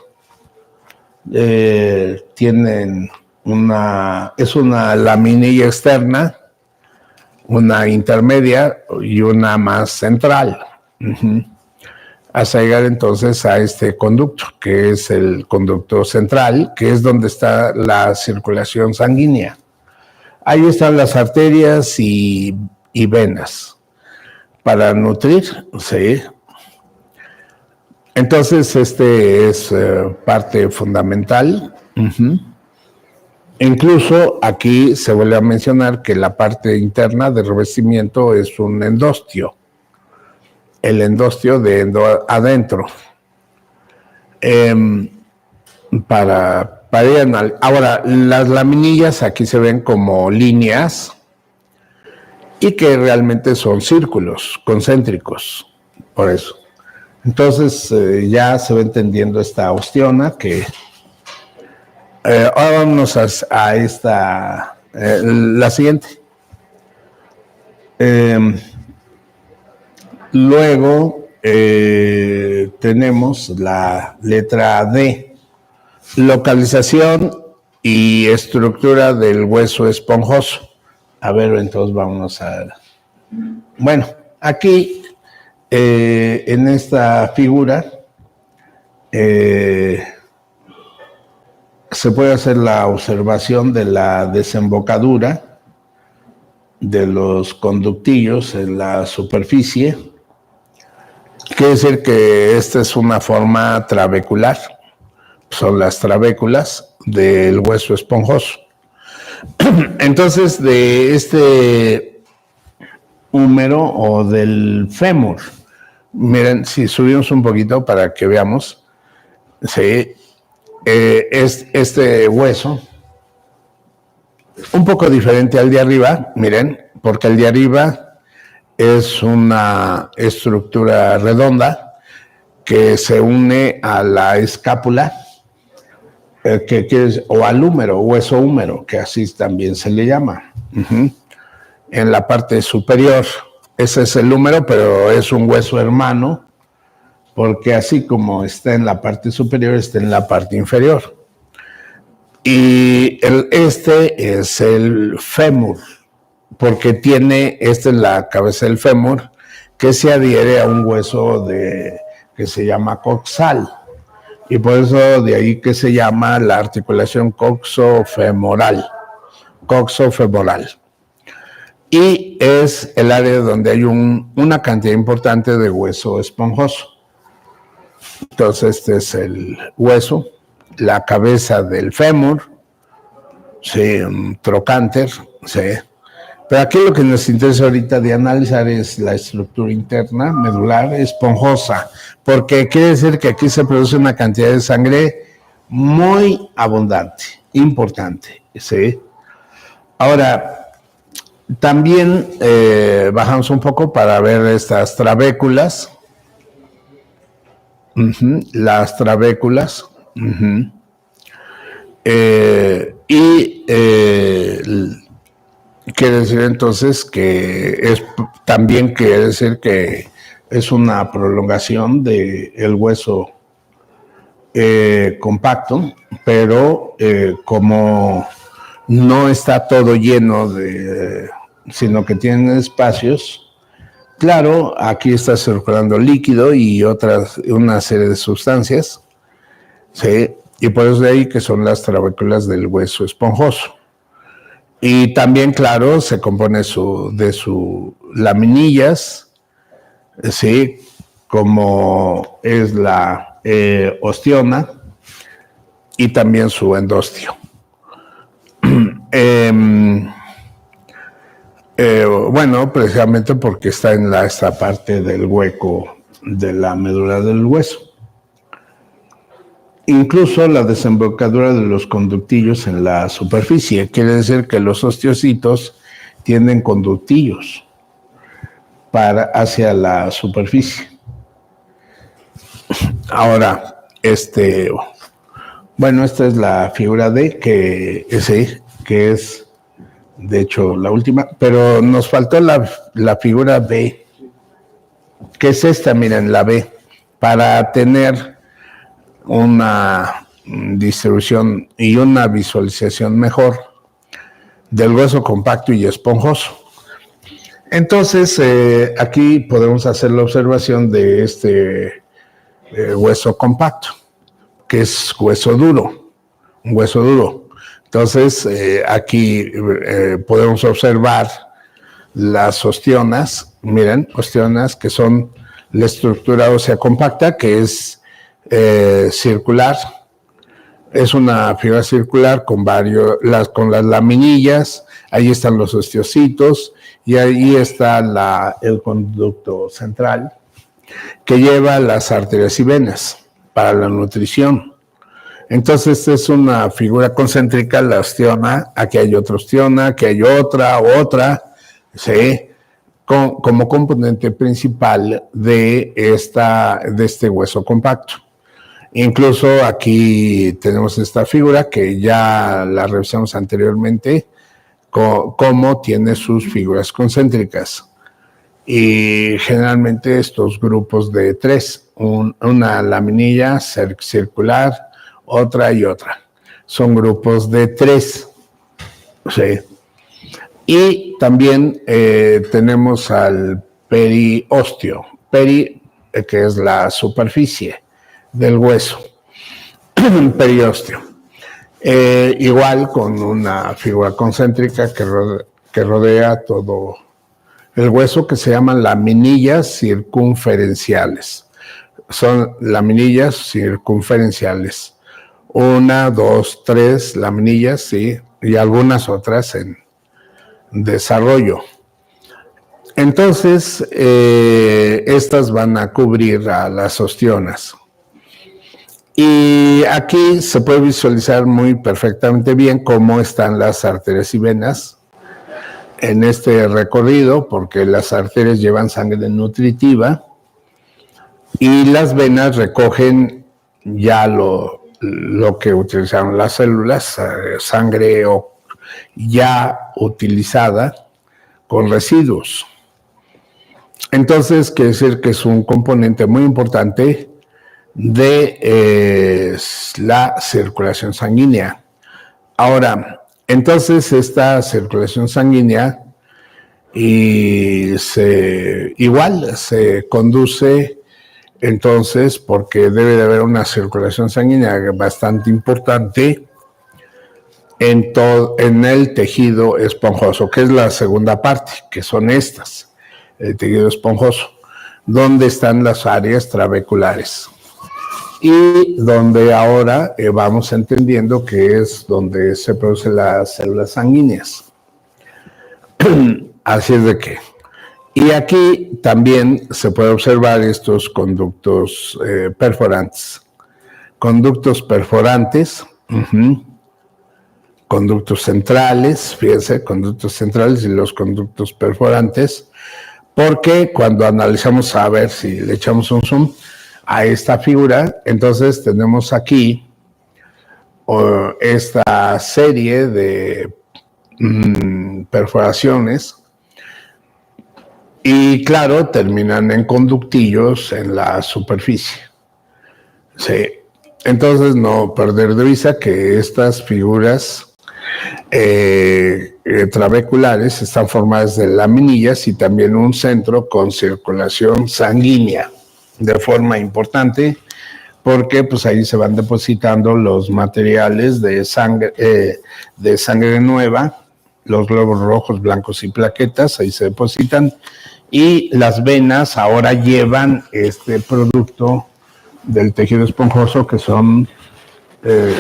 Tienen es una laminilla externa, una intermedia y una más central. Hasta llegar entonces a este conducto, que es el conducto central, que es donde está la circulación sanguínea. Ahí están las arterias y venas para nutrir, sí. Entonces, este es parte fundamental. Incluso aquí se vuelve a mencionar que la parte interna del revestimiento es un endostio. El endostio de adentro. Ahora, las laminillas aquí se ven como líneas y que realmente son círculos concéntricos, por eso. Entonces ya se va entendiendo esta ostiona que... ahora vámonos a esta, la siguiente. Luego tenemos la letra D, localización y estructura del hueso esponjoso. A ver, entonces vámonos a... Bueno, aquí en esta figura se puede hacer la observación de la desembocadura de los conductillos en la superficie. Quiere decir que esta es una forma trabecular. Son las trabéculas del hueso esponjoso. Entonces, de este húmero o del fémur, miren, si subimos un poquito para que veamos, ¿sí? Es este hueso, un poco diferente al de arriba, miren, porque el de arriba es una estructura redonda que se une a la escápula, o al húmero, hueso húmero, que así también se le llama. En la parte superior, ese es el húmero, pero es un hueso hermano, porque así como está en la parte superior, está en la parte inferior. Y este es el fémur, porque tiene en la cabeza del fémur, que se adhiere a un hueso que se llama coxal. Y por eso de ahí que se llama la articulación coxofemoral. Y es el área donde hay una cantidad importante de hueso esponjoso. Entonces este es el hueso, la cabeza del fémur, sí, un trocánter, sí. Pero aquí lo que nos interesa ahorita de analizar es la estructura interna medular esponjosa, porque quiere decir que aquí se produce una cantidad de sangre muy abundante, importante, ¿sí? Ahora, también bajamos un poco para ver estas trabéculas, las trabéculas, quiere decir entonces que también quiere decir que es una prolongación del hueso compacto, pero como no está todo lleno sino que tiene espacios, claro, aquí está circulando líquido y una serie de sustancias, ¿sí? Y por eso de ahí que son las trabéculas del hueso esponjoso. Y también, claro, se compone de sus laminillas, ¿sí? Como es la ostiona y también su endostio. Bueno, precisamente porque está en esta parte del hueco de la médula del hueso. Incluso la desembocadura de los conductillos en la superficie, quiere decir que los osteocitos tienen conductillos hacia la superficie. Ahora, bueno, esta es la figura D, que que es, de hecho, la última, pero nos faltó la figura B, que es esta, miren, la B, para tener una distribución y una visualización mejor del hueso compacto y esponjoso. Entonces, aquí podemos hacer la observación de este hueso compacto, que es hueso duro, un hueso duro. Entonces, aquí podemos observar las ostionas, miren, ostionas que son la estructura ósea compacta, que es circular, es una figura circular con con las laminillas, ahí están los osteocitos y ahí está el conducto central que lleva las arterias y venas para la nutrición. Entonces, esta es una figura concéntrica, la ostiona, aquí hay otra ostiona, aquí hay otra, ¿sí? Como componente principal de este hueso compacto. Incluso aquí tenemos esta figura que ya la revisamos anteriormente, cómo tiene sus figuras concéntricas. Y generalmente estos grupos de tres, una laminilla circular, otra y otra, son grupos de tres. ¿Sí? Y también tenemos al periósteo, que es la superficie del hueso, periósteo. Igual con una figura concéntrica que rodea todo el hueso, que se llaman laminillas circunferenciales. Son laminillas circunferenciales. 1, 2, 3 laminillas, sí, y algunas otras en desarrollo. Entonces, estas van a cubrir a las ostionas. Y aquí se puede visualizar muy perfectamente bien cómo están las arterias y venas en este recorrido, porque las arterias llevan sangre nutritiva y las venas recogen ya lo que utilizaron las células, sangre ya utilizada con residuos. Entonces, quiere decir que es un componente muy importante de la circulación sanguínea. Ahora, entonces esta circulación sanguínea igual se conduce entonces porque debe de haber una circulación sanguínea bastante importante en el tejido esponjoso, que es la segunda parte, que son estas, el tejido esponjoso, donde están las áreas trabeculares. Y donde ahora vamos entendiendo que es donde se producen las células sanguíneas. Así es de que. Y aquí también se puede observar estos conductos perforantes. Conductos perforantes, conductos centrales, fíjense, conductos centrales y los conductos perforantes, porque cuando analizamos, a ver si le echamos un zoom a esta figura, entonces tenemos aquí esta serie de perforaciones y claro, terminan en conductillos en la superficie. Sí. Entonces no perder de vista que estas figuras trabeculares están formadas de laminillas y también un centro con circulación sanguínea de forma importante, porque pues ahí se van depositando los materiales de sangre nueva, los glóbulos rojos, blancos y plaquetas, ahí se depositan, y las venas ahora llevan este producto del tejido esponjoso que son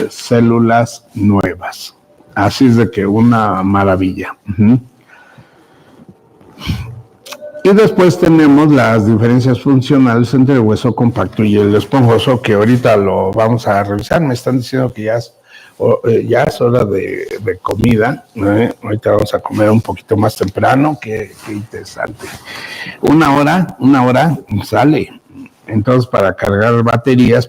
células nuevas. Así es de que una maravilla. Y después tenemos las diferencias funcionales entre el hueso compacto y el esponjoso, que ahorita lo vamos a revisar. Me están diciendo que ya es hora de comida. Ahorita vamos a comer un poquito más temprano. Qué interesante. Una hora sale. Entonces, para cargar baterías,